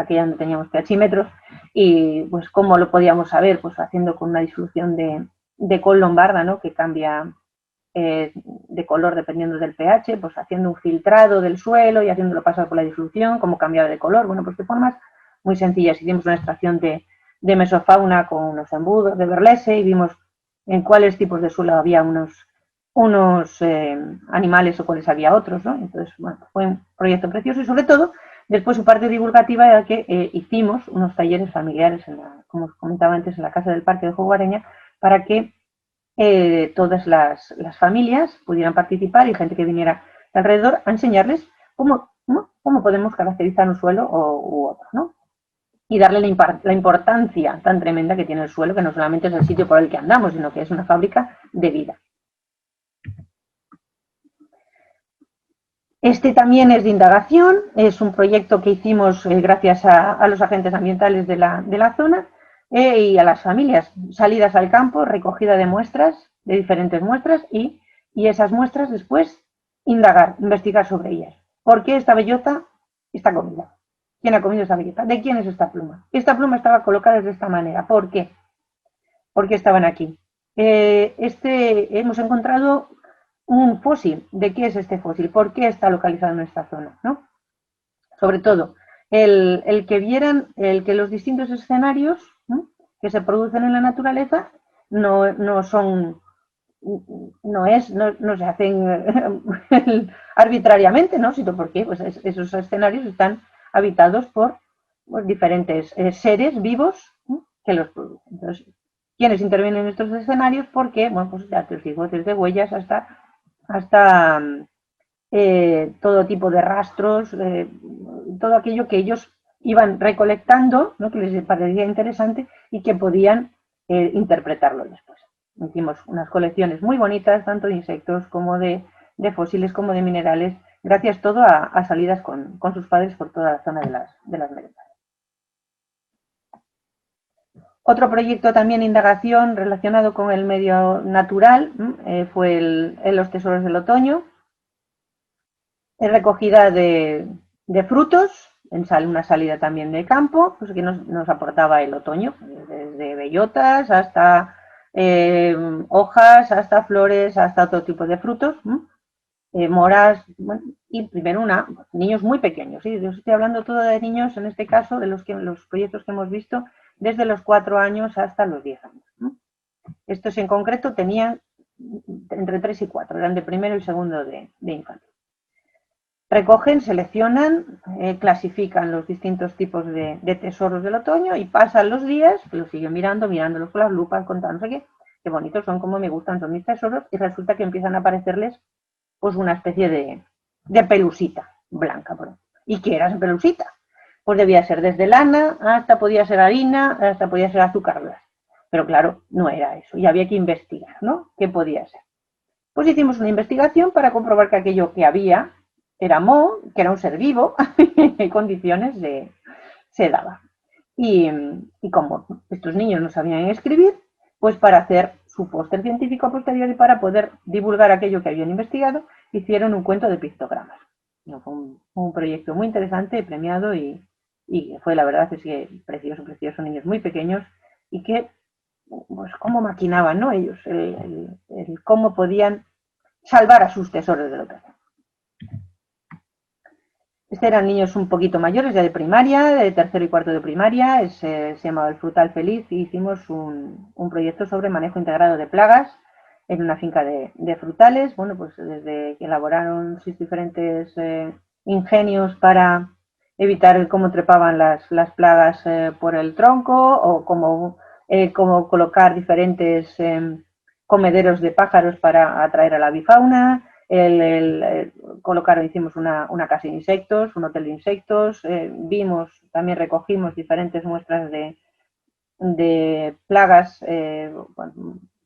[SPEAKER 1] pHímetros, y pues cómo lo podíamos saber, pues haciendo con una disolución de col lombarda, ¿no? Que cambia de color dependiendo del pH, pues haciendo un filtrado del suelo y haciéndolo pasar por la disolución, cómo cambiaba de color, bueno, pues de formas muy sencillas. Hicimos una extracción de mesofauna con unos embudos de Berlese y vimos en cuáles tipos de suelo había unos animales o cuáles había otros, ¿no? Entonces, bueno, fue un proyecto precioso y sobre todo, después su parte divulgativa era que hicimos unos talleres familiares, como os comentaba antes, en la Casa del Parque de Jugareña, para que todas las familias pudieran participar y gente que viniera de alrededor a enseñarles cómo, ¿no? Cómo podemos caracterizar un suelo u otro, ¿no? Y darle la importancia tan tremenda que tiene el suelo, que no solamente es el sitio por el que andamos, sino que es una fábrica de vida. Este también es de indagación, es un proyecto que hicimos gracias a los agentes ambientales de la zona y a las familias, salidas al campo, recogida de muestras, de diferentes muestras y esas muestras después indagar, investigar sobre ellas. ¿Por qué esta bellota está comida? ¿Quién ha comido esta bellota? ¿De quién es esta pluma? Esta pluma estaba colocada de esta manera. ¿Por qué? ¿Por qué estaban aquí? Hemos encontrado un fósil. ¿De qué es este fósil? ¿Por qué está localizado en esta zona? ¿No? Sobre todo, el que vieran que los distintos escenarios, ¿no?, que se producen en la naturaleza no son, no se hacen arbitrariamente, ¿no?, sino porque pues, esos escenarios están habitados por pues, diferentes seres vivos, ¿no?, que los producen. Entonces, ¿quiénes intervienen en estos escenarios? Porque, bueno, pues ya te os digo, desde huellas hasta todo tipo de rastros, todo aquello que ellos iban recolectando, ¿no?, que les parecía interesante y que podían interpretarlo después. Hicimos unas colecciones muy bonitas, tanto de insectos como de fósiles, como de minerales, gracias todo a salidas con sus padres por toda la zona de las merendas. Otro proyecto también de indagación relacionado con el medio natural fue los tesoros del otoño, recogida de frutos, una salida también de campo, pues que nos aportaba el otoño, desde bellotas hasta hojas, hasta flores, hasta otro tipo de frutos, moras, bueno, y primero niños muy pequeños, ¿sí? Yo estoy hablando todo de niños, en este caso, de los proyectos que hemos visto, desde los 4 años hasta los 10 años. Estos en concreto tenían entre 3 y 4, eran de primero y segundo de infancia. Recogen, seleccionan, clasifican los distintos tipos de tesoros del otoño y pasan los días, los siguen mirándolos con las lupas, contando, no sé qué bonitos son, como me gustan, son mis tesoros, y resulta que empiezan a aparecerles pues una especie de pelusita blanca. ¿Y qué era esa pelusita? Pues debía ser desde lana hasta podía ser harina, hasta podía ser azúcar glass. Pero claro, no era eso, y había que investigar, ¿no? ¿Qué podía ser? Pues hicimos una investigación para comprobar que aquello que había era moho, que era un ser vivo, en condiciones se daba. Y como estos niños no sabían escribir, pues para hacer su póster científico posterior y para poder divulgar aquello que habían investigado, hicieron un cuento de pictogramas. Fue un proyecto muy interesante, premiado y fue, la verdad, es que precioso, niños muy pequeños y que, pues, cómo maquinaban, ¿no?, ellos, el cómo podían salvar a sus tesoros de otoño. Eran niños un poquito mayores, ya de primaria, de tercero y cuarto de primaria, se llamaba El Frutal Feliz, y hicimos un proyecto sobre manejo integrado de plagas en una finca de frutales. Bueno, pues desde que elaboraron sus diferentes ingenios para evitar cómo trepaban las plagas por el tronco, o cómo colocar diferentes comederos de pájaros para atraer a la avifauna. Hicimos una casa de insectos, un hotel de insectos, recogimos diferentes muestras de plagas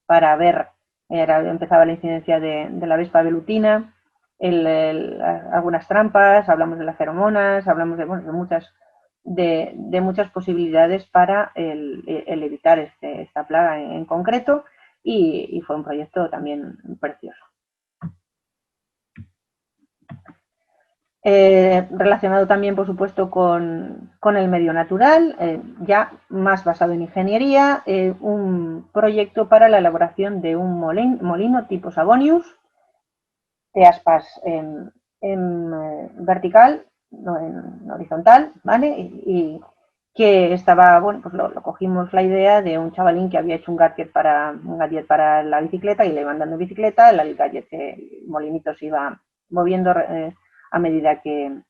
[SPEAKER 1] para ver, empezaba la incidencia de la vespa velutina, algunas trampas, hablamos de las feromonas, hablamos de muchas posibilidades para el evitar esta plaga en concreto, y fue un proyecto también precioso. Relacionado también, por supuesto, con el medio natural, ya más basado en ingeniería, un proyecto para la elaboración de un molino tipo Savonius, de aspas en vertical, no en horizontal, ¿vale? Y que estaba, bueno, pues lo cogimos la idea de un chavalín que había hecho un gadget para la bicicleta y le iban dando bicicleta, el gadget, el molinito se iba moviendo a medida que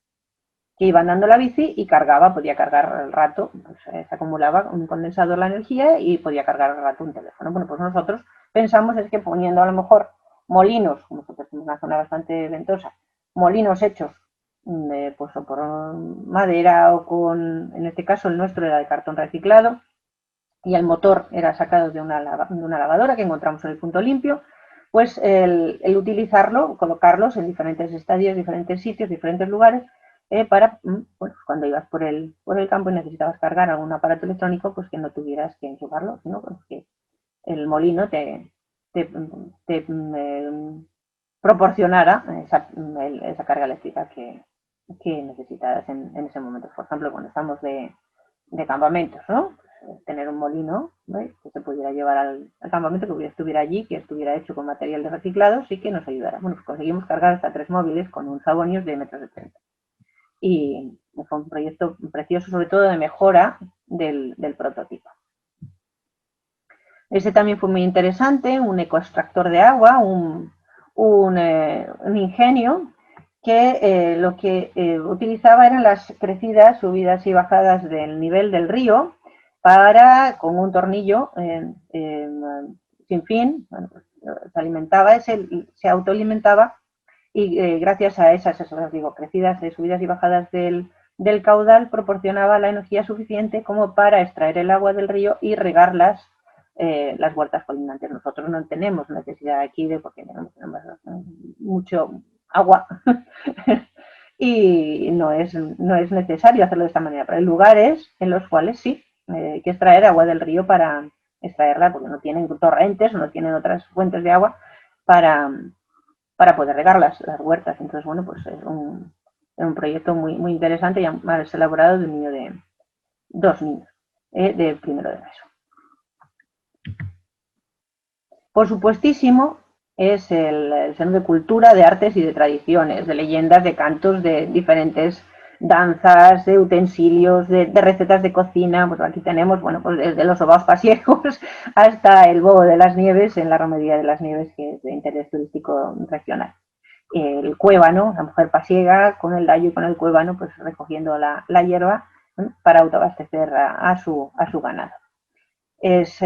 [SPEAKER 1] iban dando la bici y cargaba, podía cargar el rato, pues, se acumulaba un condensador la energía y podía cargar el rato un teléfono. Bueno, pues nosotros pensamos es que poniendo a lo mejor molinos, como nosotros tenemos una zona bastante ventosa, molinos hechos pues o por madera o con, en este caso el nuestro era de cartón reciclado y el motor era sacado de una lavadora que encontramos en el punto limpio, pues el utilizarlo, colocarlos en diferentes estadios, diferentes sitios, diferentes lugares, para, bueno, cuando ibas por el campo y necesitabas cargar algún aparato electrónico, pues que no tuvieras que enchufarlo, sino pues que el molino te proporcionara esa carga eléctrica que necesitas en ese momento. Por ejemplo, cuando estamos de campamentos, ¿no? Pues, tener un molino, ¿no? Que se pudiera llevar al campamento, que estuviera allí, que estuviera hecho con material de reciclado, sí que nos ayudara. Bueno, pues conseguimos cargar hasta 3 móviles con un Savonius de 1,70 m. Y fue un proyecto precioso, sobre todo de mejora del prototipo. Ese también fue muy interesante, un ecoextractor de agua, un ingenio que lo que utilizaba eran las crecidas, subidas y bajadas del nivel del río para, con un tornillo sin fin, bueno, pues, se alimentaba, se autoalimentaba y gracias a esas, digo, crecidas, subidas y bajadas del caudal proporcionaba la energía suficiente como para extraer el agua del río y regar las huertas colindantes. Nosotros no tenemos necesidad aquí de, porque tenemos mucho agua y no es necesario hacerlo de esta manera, pero hay lugares en los cuales sí, hay que extraer agua del río para extraerla porque no tienen torrentes o no tienen otras fuentes de agua para, para poder regar las huertas. Entonces, bueno, pues es un proyecto muy, muy interesante y además elaborado de un niño de 2 niños, de primero de eso. Por supuestísimo, es el Centro de Cultura, de Artes y de Tradiciones, de leyendas, de cantos, de diferentes danzas, de utensilios, de recetas de cocina. Pues aquí tenemos, bueno, pues desde los sobaos pasiegos hasta el bobo de las nieves en la romería de las nieves, que es de interés turístico regional. El cuébano, la mujer pasiega con el dayo y con el cuébano, pues recogiendo la hierba para autoabastecer a su ganado. Es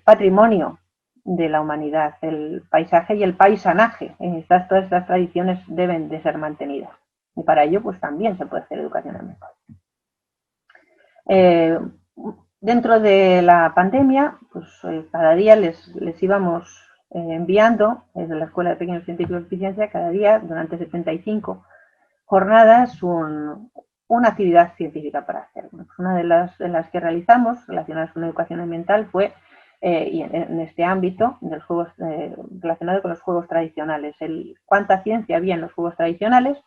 [SPEAKER 1] patrimonio de la humanidad, el paisaje y el paisanaje. Todas estas tradiciones deben de ser mantenidas. Y para ello, pues también se puede hacer educación ambiental. Dentro de la pandemia, pues cada día les íbamos enviando desde la Escuela de Pequeños Científicos de Eficiencia, cada día, durante 75 jornadas, una actividad científica para hacer. Bueno, pues una de las que realizamos relacionadas con la educación ambiental fue, y en este ámbito, relacionado con los juegos tradicionales, cuánta ciencia había en los juegos tradicionales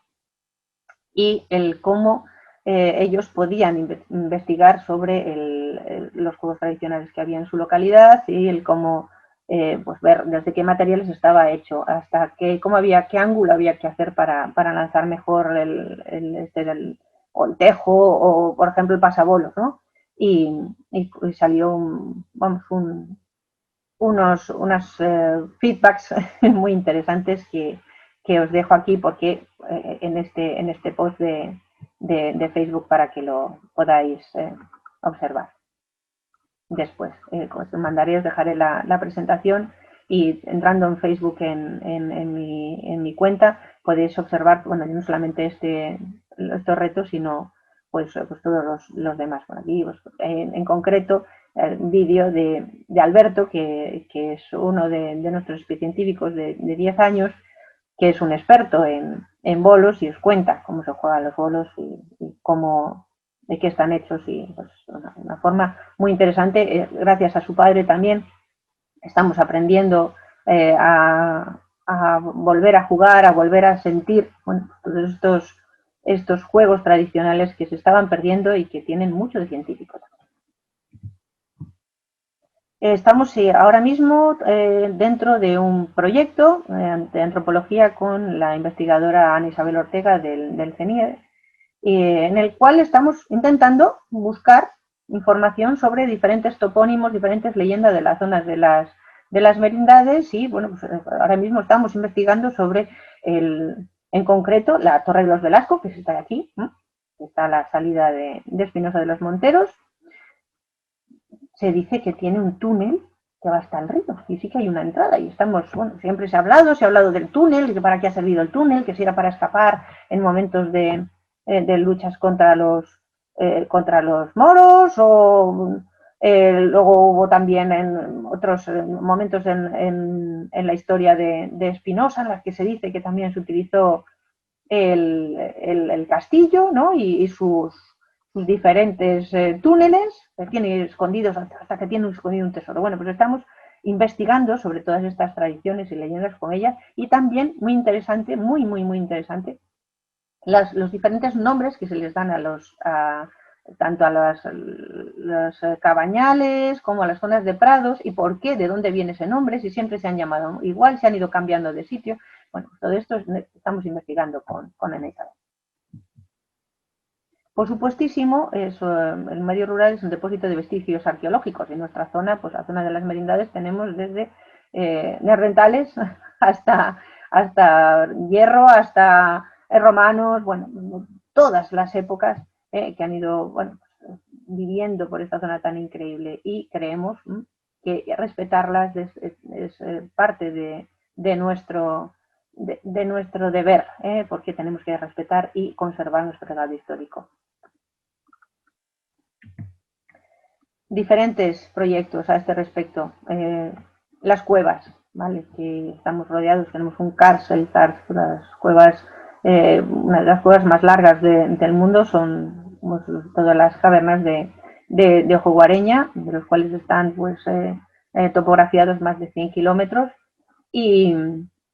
[SPEAKER 1] y el cómo ellos podían investigar sobre los juegos tradicionales que había en su localidad y el cómo pues ver desde qué materiales estaba hecho, hasta qué ángulo había que hacer para lanzar mejor el tejo o, por ejemplo, el pasabolos, ¿no? Y salió unos feedbacks muy interesantes que os dejo aquí porque en este post de Facebook para que lo podáis observar después. Os mandaré, os dejaré la presentación y entrando en Facebook en mi cuenta podéis observar, bueno, no solamente estos retos, sino pues todos los demás por aquí. Pues, en concreto, el vídeo de Alberto, que es uno de nuestros científicos de 10 años, que es un experto en bolos y os cuenta cómo se juegan los bolos y cómo, de qué están hechos y pues una forma muy interesante. Gracias a su padre también estamos aprendiendo a volver a jugar, a volver a sentir, bueno, todos estos estos juegos tradicionales que se estaban perdiendo y que tienen mucho de científico. Estamos ahora mismo dentro de un proyecto de antropología con la investigadora Ana Isabel Ortega del CENIE, en el cual estamos intentando buscar información sobre diferentes topónimos, diferentes leyendas de las zonas de las merindades y, bueno, pues ahora mismo estamos investigando sobre, en concreto, la Torre de los Velasco, que está aquí, que está a la salida de Espinosa de los Monteros. Se dice que tiene un túnel que va hasta el río, y sí que hay una entrada, y estamos, bueno, siempre se ha hablado del túnel, que para qué ha servido el túnel, que si era para escapar en momentos de luchas contra los moros, o luego hubo también en otros momentos en la historia de Espinosa, en las que se dice que también se utilizó el castillo, ¿no? y sus diferentes túneles que tiene escondidos hasta que tiene escondido un tesoro. Bueno, pues estamos investigando sobre todas estas tradiciones y leyendas con ella, y también muy interesante, muy interesante, los diferentes nombres que se les dan tanto a los cabañales como a las zonas de prados, y por qué, de dónde viene ese nombre, si siempre se han llamado igual, se han ido cambiando de sitio. Bueno, todo esto estamos investigando con Ana Isabel. Por supuestísimo, el medio rural es un depósito de vestigios arqueológicos. En nuestra zona, pues la zona de las merindades, tenemos desde neandertales hasta hierro, hasta romanos, bueno, todas las épocas que han ido, bueno, viviendo por esta zona tan increíble, y creemos que respetarlas es parte de nuestro deber, porque tenemos que respetar y conservar nuestro legado histórico. Diferentes proyectos a este respecto. Las cuevas, ¿vale? Que estamos rodeados, tenemos un CARS, el CARS, las cuevas, una de las cuevas más largas del mundo son todas las cavernas de Ojo Guareña, de los cuales están pues topografiados más de 100 kilómetros, y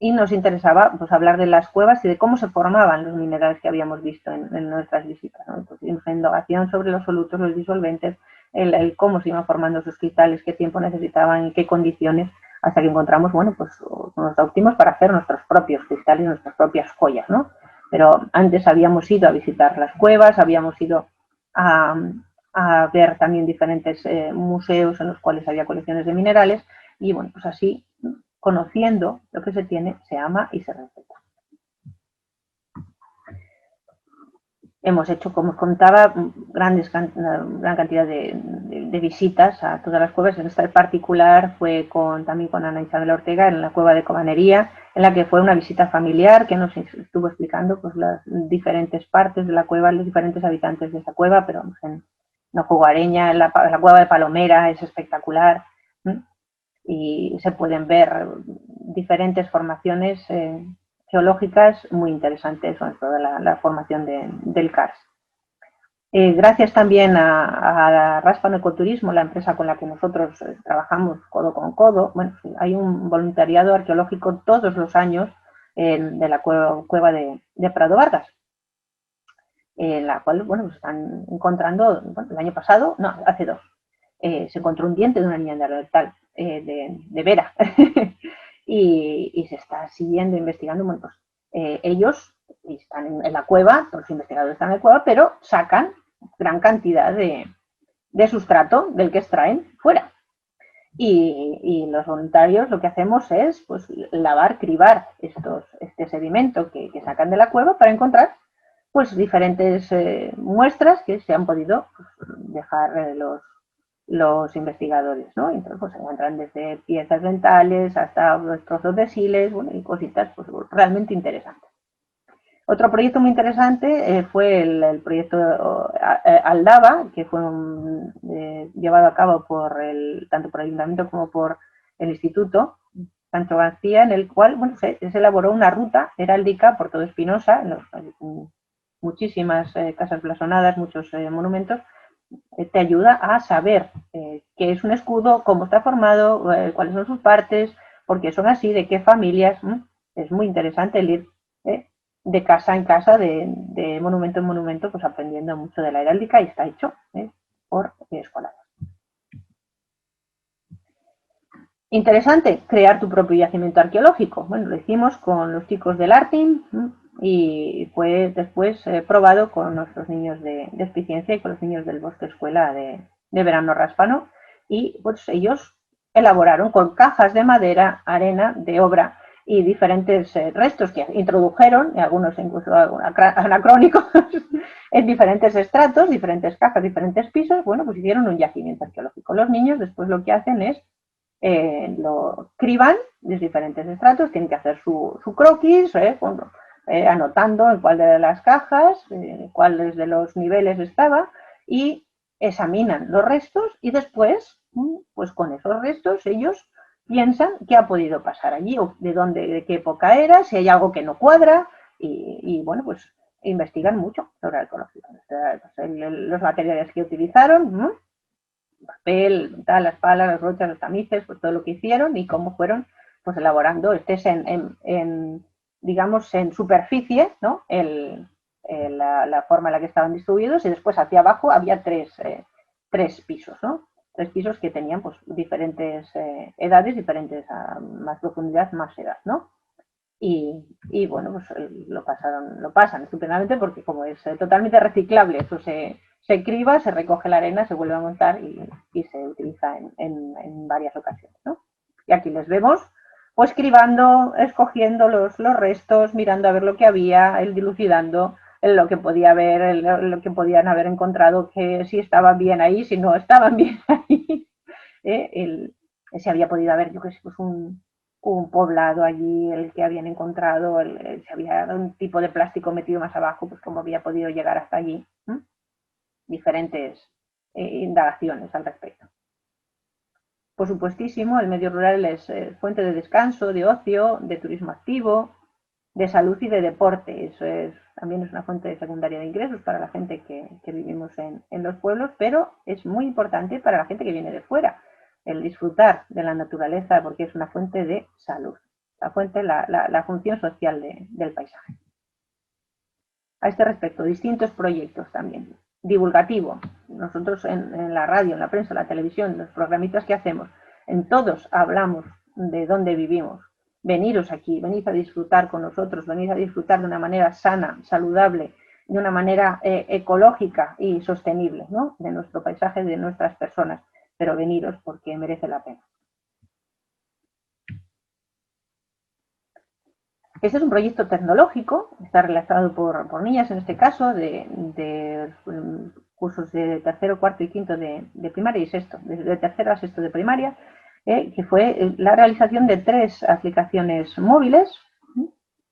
[SPEAKER 1] nos interesaba pues hablar de las cuevas y de cómo se formaban los minerales que habíamos visto en nuestras visitas, ¿no? Pues, indagación sobre los solutos, los disolventes, el cómo se iban formando esos cristales, qué tiempo necesitaban y qué condiciones, hasta que encontramos, bueno, pues unos óptimos para hacer nuestros propios cristales, nuestras propias joyas, ¿no? Pero antes habíamos ido a visitar las cuevas, habíamos ido a ver también diferentes museos en los cuales había colecciones de minerales, y bueno, pues así, conociendo lo que se tiene, se ama y se respeta. Hemos hecho, como os contaba, una gran cantidad de visitas a todas las cuevas. En esta en particular fue también con Ana Isabel Ortega en la cueva de Cobanería, en la que fue una visita familiar que nos estuvo explicando pues las diferentes partes de la cueva, los diferentes habitantes de esa cueva, pero en Ojo Guareña, la cueva de Palomera es espectacular, y se pueden ver diferentes formaciones geológicas muy interesantes, sobre todo la formación del CARS. Gracias también a Ráspano Ecoturismo, la empresa con la que nosotros trabajamos codo con codo, bueno, hay un voluntariado arqueológico todos los años de la cueva de Prado Vargas, en la cual, bueno, pues están encontrando, bueno, el año pasado, no, hace 2, se encontró un diente de una niña neandertal, de Vera, y se está siguiendo investigando. Bueno, pues ellos están en la cueva, los investigadores están en la cueva, pero sacan gran cantidad de sustrato del que extraen fuera. Y los voluntarios lo que hacemos es pues lavar, cribar este sedimento que sacan de la cueva para encontrar pues diferentes muestras que se han podido pues, dejar los investigadores, ¿no? Entonces pues se encuentran desde piezas dentales hasta trozos de siles, bueno, y cositas pues realmente interesantes. Otro proyecto muy interesante fue el proyecto Aldaba, que fue llevado a cabo tanto por el Ayuntamiento como por el Instituto Sancho García, en el cual bueno, se elaboró una ruta heráldica por todo Espinosa, muchísimas casas blasonadas, muchos monumentos. Te ayuda a saber qué es un escudo, cómo está formado, cuáles son sus partes, por qué son así, de qué familias. Es muy interesante el ir de casa en casa, de monumento en monumento, pues aprendiendo mucho de la heráldica, y está hecho por escolares. Interesante, crear tu propio yacimiento arqueológico. Bueno, lo hicimos con los chicos del Artin y fue después probado con nuestros niños de Espiciencia y con los niños del Bosque Escuela de Verano Ráspano, y pues ellos elaboraron con cajas de madera, arena de obra y diferentes restos que introdujeron, y algunos incluso anacrónicos, en diferentes estratos, diferentes cajas, diferentes pisos. Bueno, pues hicieron un yacimiento arqueológico. Los niños después lo que hacen es lo criban de diferentes estratos, tienen que hacer su croquis, anotando en cuál de las cajas, cuáles de los niveles estaba, y examinan los restos, y después, pues con esos restos ellos piensan qué ha podido pasar allí, o de dónde, de qué época era, si hay algo que no cuadra, y bueno, pues investigan mucho sobre arqueología. Los materiales que utilizaron, papel, tal, las palas, las brochas, los tamices, pues todo lo que hicieron y cómo fueron pues elaborando digamos, en superficie, ¿no? La forma en la que estaban distribuidos, y después hacia abajo había tres pisos, ¿no? Tres pisos que tenían pues diferentes edades, diferentes más profundidad, más edad, ¿no? Y bueno, pues lo pasan estupendamente, porque como es totalmente reciclable, eso se criba, se recoge la arena, se vuelve a montar y se utiliza en varias ocasiones, ¿no? Y aquí les vemos pues cribando, escogiendo los restos, mirando a ver lo que había, dilucidando lo que podía haber, lo que podían haber encontrado, que si estaban bien ahí, si no estaban bien ahí. Si había podido haber, yo que sé, pues un poblado allí, el que habían encontrado, si había un tipo de plástico metido más abajo, pues cómo había podido llegar hasta allí. Diferentes indagaciones al respecto. Por supuestísimo, el medio rural es fuente de descanso, de ocio, de turismo activo, de salud y de deporte. Eso también es una fuente secundaria de ingresos para la gente que vivimos en los pueblos, pero es muy importante para la gente que viene de fuera, el disfrutar de la naturaleza, porque es una fuente de salud, la función social del paisaje. A este respecto, distintos proyectos también. Divulgativo. Nosotros en la radio, en la prensa, en la televisión, los programitas que hacemos, en todos hablamos de dónde vivimos. Veniros aquí, venid a disfrutar con nosotros, venid a disfrutar de una manera sana, saludable, de una manera ecológica y sostenible, ¿no? De nuestro paisaje, de nuestras personas, pero veniros porque merece la pena. Este es un proyecto tecnológico, está realizado por niñas en este caso, de cursos de tercero, cuarto y quinto de primaria y sexto, de tercero a sexto de primaria, que fue la realización de 3 aplicaciones móviles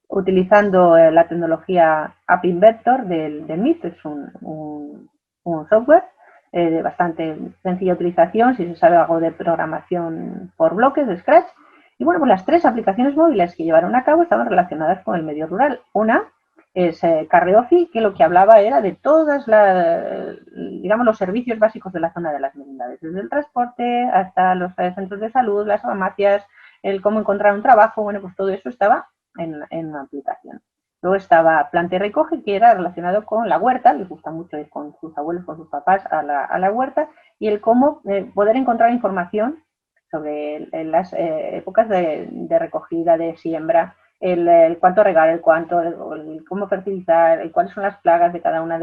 [SPEAKER 1] utilizando la tecnología App Inventor del MIT, es un software de bastante sencilla utilización si se sabe algo de programación por bloques, de Scratch. Y bueno, pues las 3 aplicaciones móviles que llevaron a cabo estaban relacionadas con el medio rural. Una es Carreofi, que lo que hablaba era de todos digamos, los servicios básicos de la zona de las merindades, desde el transporte hasta los centros de salud, las farmacias, el cómo encontrar un trabajo. Bueno, pues todo eso estaba en una aplicación. Luego estaba Planta y Recoge, que era relacionado con la huerta, les gusta mucho ir con sus abuelos, con sus papás a la huerta, y el cómo poder encontrar información sobre las épocas de recogida, de siembra, el cuánto regar, el cómo fertilizar, cuáles son las plagas de cada una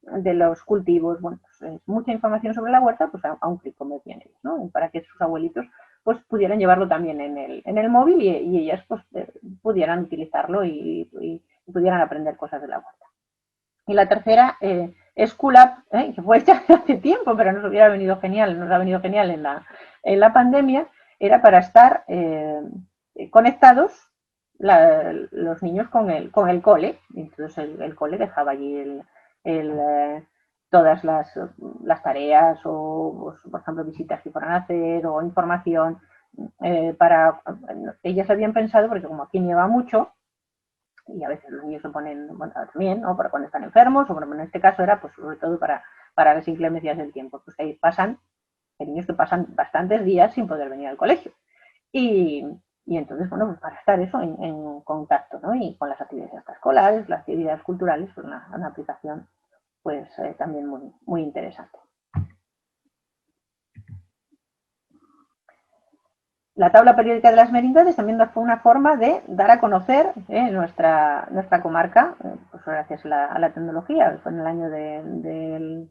[SPEAKER 1] de los cultivos. Bueno, pues, mucha información sobre la huerta, pues a un clic, como decían ellos, ¿no? Para que sus abuelitos pues pudieran llevarlo también en el móvil y ellas pues pudieran utilizarlo y pudieran aprender cosas de la huerta. Y la tercera es QLab, que fue hecha hace tiempo, pero nos ha venido genial en la pandemia. Era para estar conectados los niños con el cole. Entonces el cole dejaba allí todas las tareas o, pues, por ejemplo, visitas que fueran a hacer o información ellas habían pensado, porque como aquí nieva mucho, y a veces los niños se ponen, bueno, también, ¿no? Para cuando están enfermos, o en este caso era pues sobre todo para las inclemencias del tiempo, pues hay niños que pasan bastantes días sin poder venir al colegio. Y Y entonces, bueno, pues para estar eso en contacto, ¿no? Y con las actividades extraescolares, las actividades culturales, pues una aplicación pues también muy, muy interesante. La tabla periódica de las merindades también fue una forma de dar a conocer nuestra comarca, pues gracias a la tecnología. Fue en el año de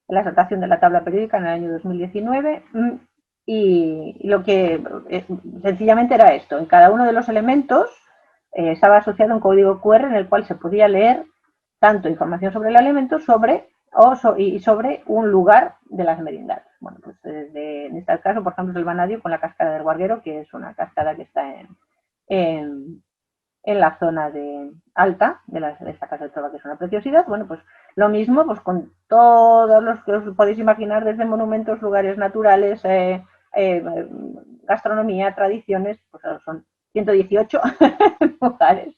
[SPEAKER 1] la exaltación de la tabla periódica en el año 2019 y lo que sencillamente era esto. En cada uno de los elementos estaba asociado un código QR en el cual se podía leer tanto información sobre el alimento y sobre un lugar de las merindades. Bueno, pues en este caso, por ejemplo, es el Vanadio con la cascada del Guarguero, que es una cascada que está en la zona de alta de esta casa de Trova, que es una preciosidad. Bueno, pues lo mismo pues con todos los que os podéis imaginar, desde monumentos, lugares naturales, gastronomía, tradiciones, pues son 118 lugares,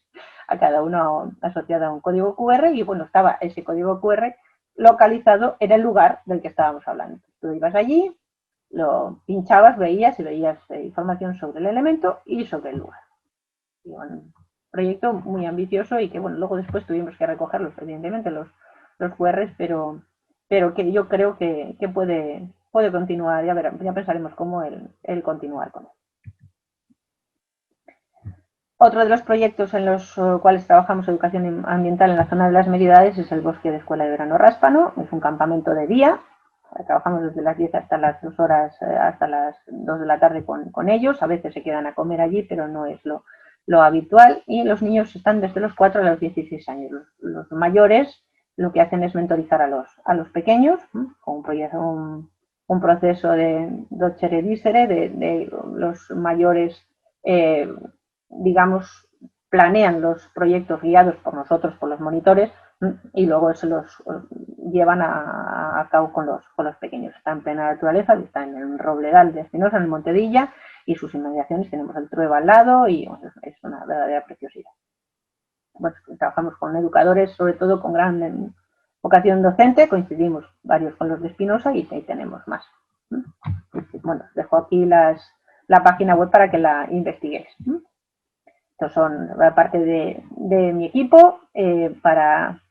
[SPEAKER 1] a cada uno asociado a un código QR, y bueno, estaba ese código QR localizado en el lugar del que estábamos hablando. Tú ibas allí, lo pinchabas, veías información sobre el elemento y sobre el lugar. Y bueno, proyecto muy ambicioso y que bueno, luego después tuvimos que recogerlos, evidentemente, los QRs, pero que yo creo que puede continuar, ya pensaremos cómo el continuar con él. Otro de los proyectos en los cuales trabajamos educación ambiental en la zona de las Merindades es el Bosque de Escuela de Verano Ráspano. Es un campamento de día. Trabajamos desde las 10 hasta las 2 horas, hasta las 2 de la tarde con ellos. A veces se quedan a comer allí, pero no es lo habitual. Y los niños están desde los 4 a los 16 años. Los mayores lo que hacen es mentorizar a los pequeños, con un proceso de docere dicere, de los mayores digamos, planean los proyectos guiados por nosotros, por los monitores, y luego se los llevan a cabo con los pequeños. Está en plena naturaleza, está en el Robledal de Espinosa, en el Montedilla, y sus inmediaciones tenemos el Trueba al lado, y bueno, es una verdadera preciosidad. Bueno, trabajamos con educadores, sobre todo con gran vocación docente, coincidimos varios con los de Espinosa y ahí tenemos más. Bueno, os dejo aquí la página web para que la investiguéis. Estos son parte de mi equipo para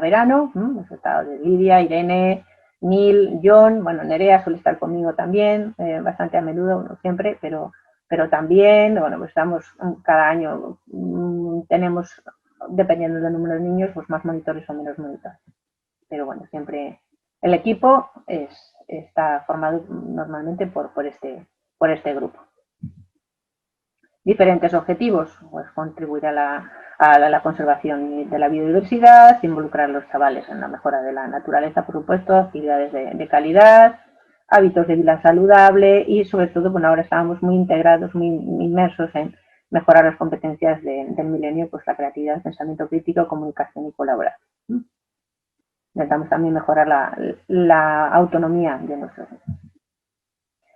[SPEAKER 1] verano. Hemos estado de Lidia, Irene, Neil, John, bueno, Nerea suele estar conmigo también, bastante a menudo, no siempre, pero también, bueno, pues estamos cada año, tenemos, dependiendo del número de niños, pues más monitores o menos monitores. Pero bueno, siempre el equipo está formado normalmente por este grupo. Diferentes objetivos, pues contribuir a la conservación de la biodiversidad, involucrar a los chavales en la mejora de la naturaleza, por supuesto, actividades de calidad, hábitos de vida saludable y sobre todo, bueno, ahora estamos muy integrados, muy inmersos en mejorar las competencias del milenio, pues la creatividad, el pensamiento crítico, comunicación y colaboración. Intentamos también mejorar la autonomía de nuestros niños.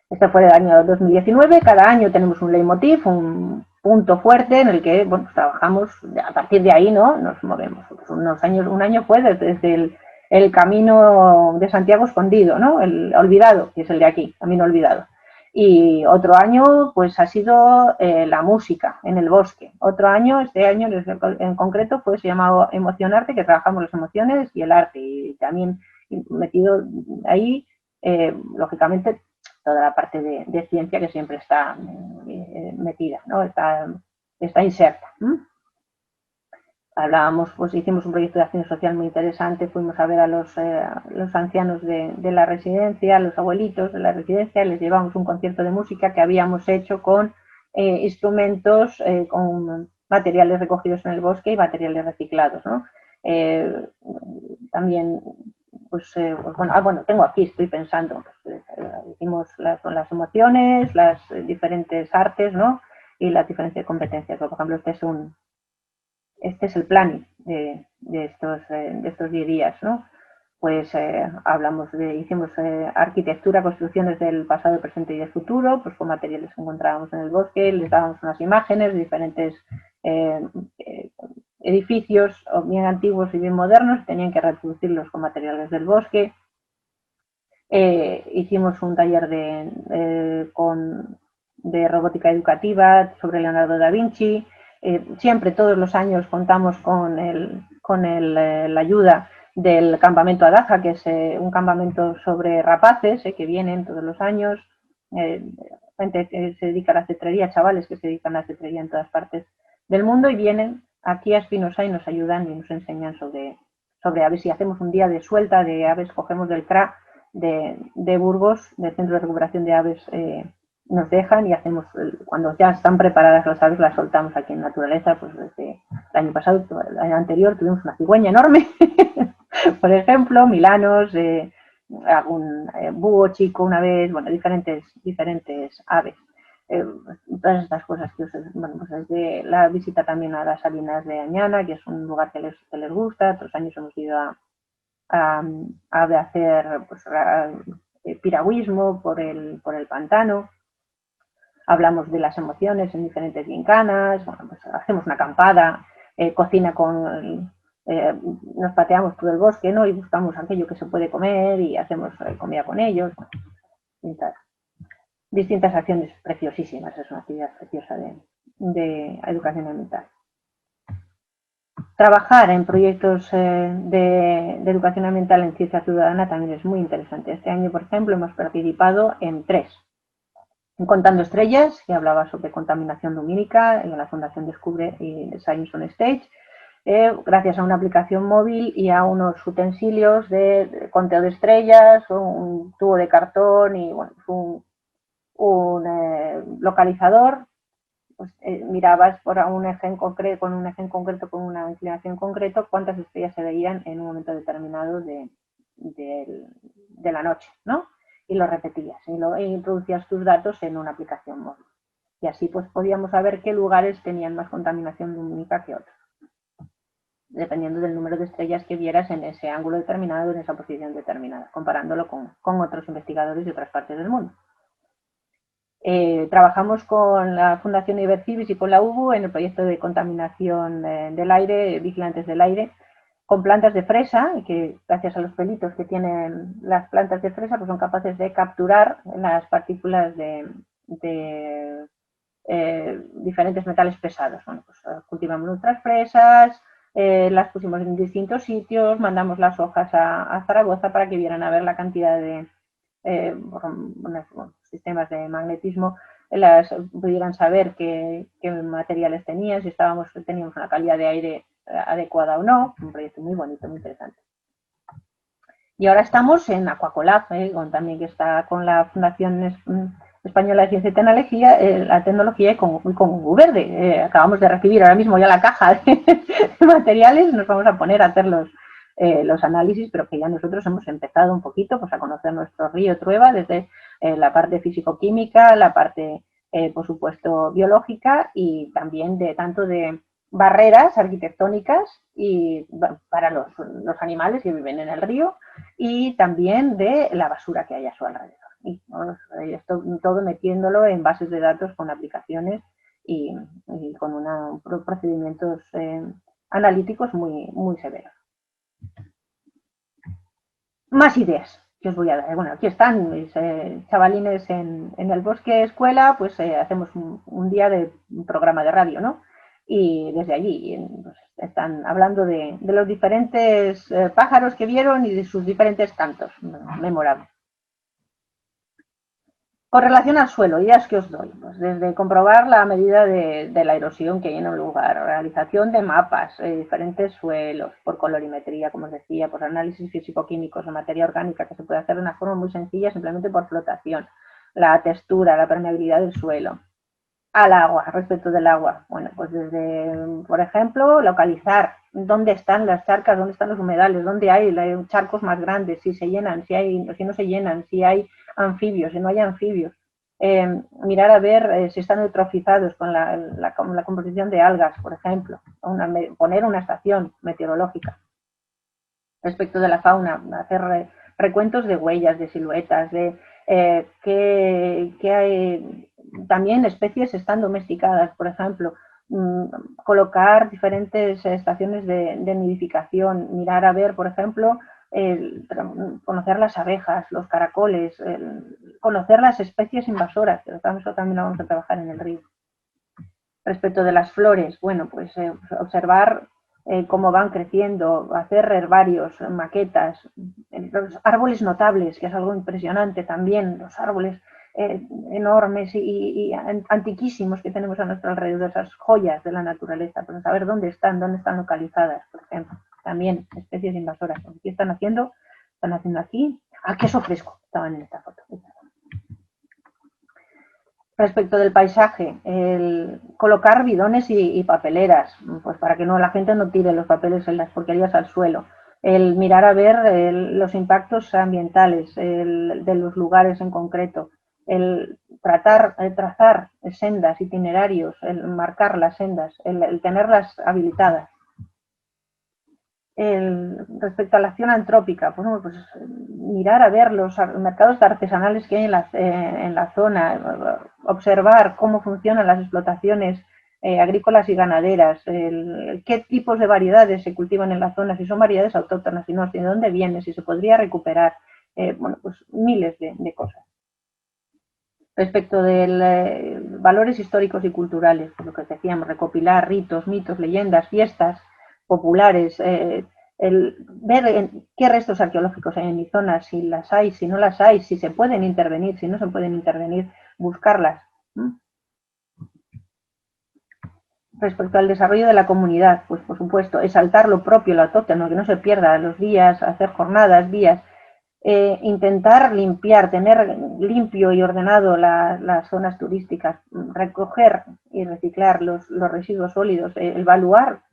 [SPEAKER 1] Este fue el año 2019. Cada año tenemos un leitmotiv, un punto fuerte en el que bueno, trabajamos. A partir de ahí no nos movemos. Un año fue desde el camino de Santiago escondido, ¿no? El olvidado, que es el de aquí, camino olvidado. Y otro año pues ha sido la música en el bosque. Otro año, este año en concreto, pues se llamaba Emocionarte, que trabajamos las emociones y el arte. Y también metido ahí, lógicamente, toda la parte de ciencia que siempre está metida, ¿no? Está inserta. Hablábamos, pues hicimos un proyecto de acción social muy interesante, fuimos a ver a los ancianos de la residencia, a los abuelitos de la residencia, les llevamos un concierto de música que habíamos hecho con instrumentos, con materiales recogidos en el bosque y materiales reciclados, ¿no? También pues bueno, tengo aquí, estoy pensando, pues, hicimos las emociones, las diferentes artes, ¿no? Y las diferentes competencias. Por ejemplo, este es el plan de estos 10 días, ¿no? Pues hicimos arquitectura, construcciones del pasado, presente y del futuro, pues con materiales que encontrábamos en el bosque, les dábamos unas imágenes de diferentes edificios bien antiguos y bien modernos, tenían que reproducirlos con materiales del bosque. Hicimos un taller de robótica educativa sobre Leonardo da Vinci. Siempre, todos los años, contamos con la ayuda del campamento Adaja, que es un campamento sobre rapaces que vienen todos los años. Gente que se dedica a la cetrería, chavales que se dedican a la cetrería en todas partes del mundo y vienen aquí a Espinosa y nos ayudan y nos enseñan sobre aves. Y hacemos un día de suelta de aves, cogemos del CRA de Burgos, del Centro de Recuperación de Aves, nos dejan y hacemos, cuando ya están preparadas las aves, las soltamos aquí en naturaleza. Pues desde el año pasado, el año anterior, tuvimos una cigüeña enorme, por ejemplo, milanos, algún búho chico una vez, bueno, diferentes aves. Todas estas cosas que bueno, pues desde la visita también a las Salinas de Añana, que es un lugar que les gusta. Otros años hemos ido a hacer pues, piragüismo por el pantano. Hablamos de las emociones en diferentes gincanas. Bueno, pues hacemos una acampada, cocina con... nos pateamos todo el bosque, ¿no? Y buscamos aquello que se puede comer y hacemos comida con ellos. Bueno, distintas acciones preciosísimas. Es una actividad preciosa de educación ambiental. Trabajar en proyectos de educación ambiental en ciencia ciudadana también es muy interesante. Este año, por ejemplo, hemos participado en 3. Contando Estrellas, que hablaba sobre contaminación lumínica, en la Fundación Descubre y Science on Stage, gracias a una aplicación móvil y a unos utensilios de conteo de estrellas, un tubo de cartón y bueno, un localizador. Pues, mirabas por un eje en concreto, con una inclinación concreta, cuántas estrellas se veían en un momento determinado de la noche, ¿no? Y lo repetías e introducías tus datos en una aplicación móvil. Y así pues podíamos saber qué lugares tenían más contaminación lumínica que otros, dependiendo del número de estrellas que vieras en ese ángulo determinado, en esa posición determinada, comparándolo con otros investigadores de otras partes del mundo. Trabajamos con la Fundación Ibercibis y con la UBU en el proyecto de contaminación del aire, vigilantes del aire, con plantas de fresa, que gracias a los pelitos que tienen las plantas de fresa, pues son capaces de capturar las partículas de diferentes metales pesados. Bueno, pues cultivamos nuestras fresas, las pusimos en distintos sitios, mandamos las hojas a Zaragoza para que vieran a ver la cantidad de sistemas de magnetismo, pudieran saber qué materiales tenían, si teníamos una calidad de aire adecuada o no. Un proyecto muy bonito, muy interesante. Y ahora estamos en Aquacolab, también que está con la Fundación Española de Ciencia y Tecnología, la tecnología y con Verde. Acabamos de recibir ahora mismo ya la caja de materiales, nos vamos a poner a hacer los análisis, pero que ya nosotros hemos empezado un poquito pues, a conocer nuestro río Trueba desde la parte físico-química, la parte, por supuesto, biológica y también tanto de barreras arquitectónicas y para los animales que viven en el río y también de la basura que hay a su alrededor. Y esto todo metiéndolo en bases de datos con aplicaciones y con procedimientos analíticos muy severos. Más ideas que os voy a dar. Bueno, aquí están mis chavalines en el bosque escuela, pues hacemos un día de un programa de radio, ¿no? Y desde allí pues, están hablando de los diferentes pájaros que vieron y de sus diferentes cantos. Memorable. Con relación al suelo, ideas que os doy, pues desde comprobar la medida de la erosión que hay en un lugar, realización de mapas, diferentes suelos, por colorimetría, como os decía, por análisis físico-químicos de materia orgánica, que se puede hacer de una forma muy sencilla, simplemente por flotación, la textura, la permeabilidad del suelo. Al agua, respecto del agua, bueno, pues desde, por ejemplo, localizar dónde están las charcas, dónde están los humedales, dónde hay charcos más grandes, si se llenan, si no se llenan, si hay anfibios, si no hay anfibios. Mirar a ver si están eutrofizados con la composición de algas, por ejemplo, poner una estación meteorológica. Respecto de la fauna, hacer recuentos de huellas, de siluetas, de qué hay. También especies están domesticadas, por ejemplo, colocar diferentes estaciones de nidificación, mirar a ver, por ejemplo, conocer las abejas, los caracoles, conocer las especies invasoras, pero eso también lo vamos a trabajar en el río. Respecto de las flores, bueno, pues observar cómo van creciendo, hacer herbarios, maquetas, los árboles notables, que es algo impresionante también, los árboles enormes y antiquísimos que tenemos a nuestro alrededor, esas joyas de la naturaleza, pero saber dónde están localizadas, por ejemplo. También especies invasoras. ¿Qué están haciendo? Están haciendo aquí. Queso fresco, estaban en esta foto. Respecto del paisaje, el colocar bidones y papeleras, pues para que la gente no tire los papeles en las porquerías al suelo. El mirar a ver los impactos ambientales de los lugares en concreto. El trazar sendas, itinerarios, el marcar las sendas, el tenerlas habilitadas. Respecto a la acción antrópica, pues mirar a ver los mercados artesanales que hay en la zona, observar cómo funcionan las explotaciones agrícolas y ganaderas, qué tipos de variedades se cultivan en la zona, si son variedades autóctonas, si no, de dónde vienen, si se podría recuperar, pues miles de cosas. Respecto de valores históricos y culturales, lo que decíamos, recopilar ritos, mitos, leyendas, fiestas populares, ver qué restos arqueológicos hay en mi zona, si las hay, si no las hay, si se pueden intervenir, si no se pueden intervenir, buscarlas. Respecto al desarrollo de la comunidad, pues por supuesto, exaltar lo propio, lo autóctono, que no se pierda los días, hacer jornadas, días, intentar limpiar, tener limpio y ordenado las zonas turísticas, recoger y reciclar los residuos sólidos, evaluar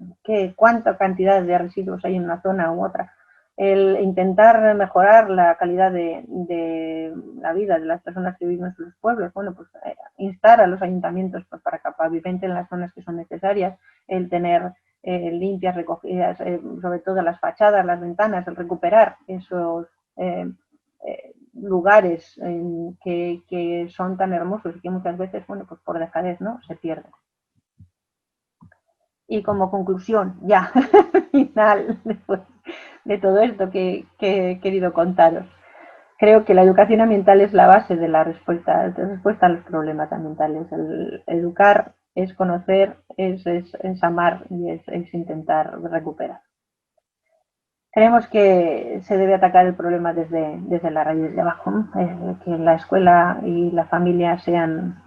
[SPEAKER 1] cuánta cantidad de residuos hay en una zona u otra, el intentar mejorar la calidad de la vida de las personas que viven en los pueblos, bueno, pues instar a los ayuntamientos pues, para que pavimenten las zonas que son necesarias, el tener limpias, recogidas, sobre todo las fachadas, las ventanas, el recuperar esos lugares que son tan hermosos y que muchas veces, bueno, pues por dejadez, ¿no? Se pierden. Y como conclusión, ya, final, después de todo esto que he querido contaros, creo que la educación ambiental es la base de la respuesta a los problemas ambientales. El educar es conocer, es amar y es intentar recuperar. Creemos que se debe atacar el problema desde la raíz, desde abajo, ¿no? Que la escuela y la familia sean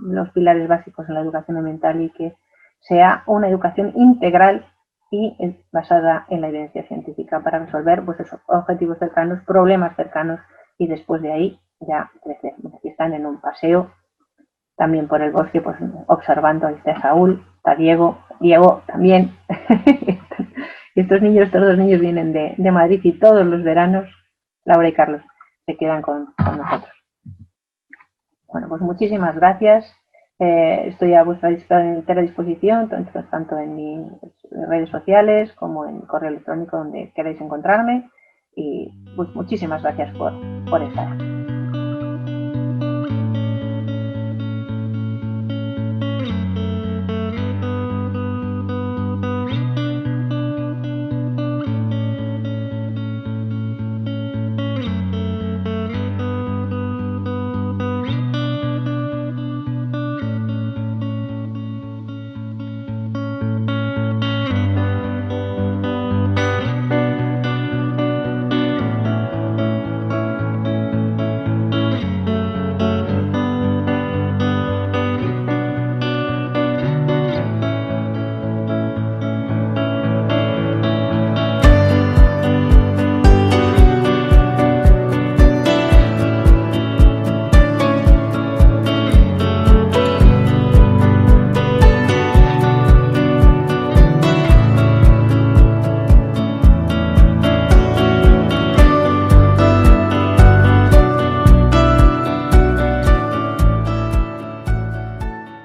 [SPEAKER 1] los pilares básicos en la educación ambiental y que sea una educación integral y basada en la evidencia científica para resolver pues, esos objetivos cercanos, problemas cercanos y después de ahí ya crecer. Aquí están en un paseo también por el bosque, pues observando, ahí está Saúl, está Diego también. Estos dos niños vienen de Madrid y todos los veranos, Laura y Carlos, se quedan con nosotros. Bueno, pues muchísimas gracias. Estoy a vuestra entera disposición, tanto en mis redes sociales como en correo electrónico donde queráis encontrarme. Y pues muchísimas gracias por estar.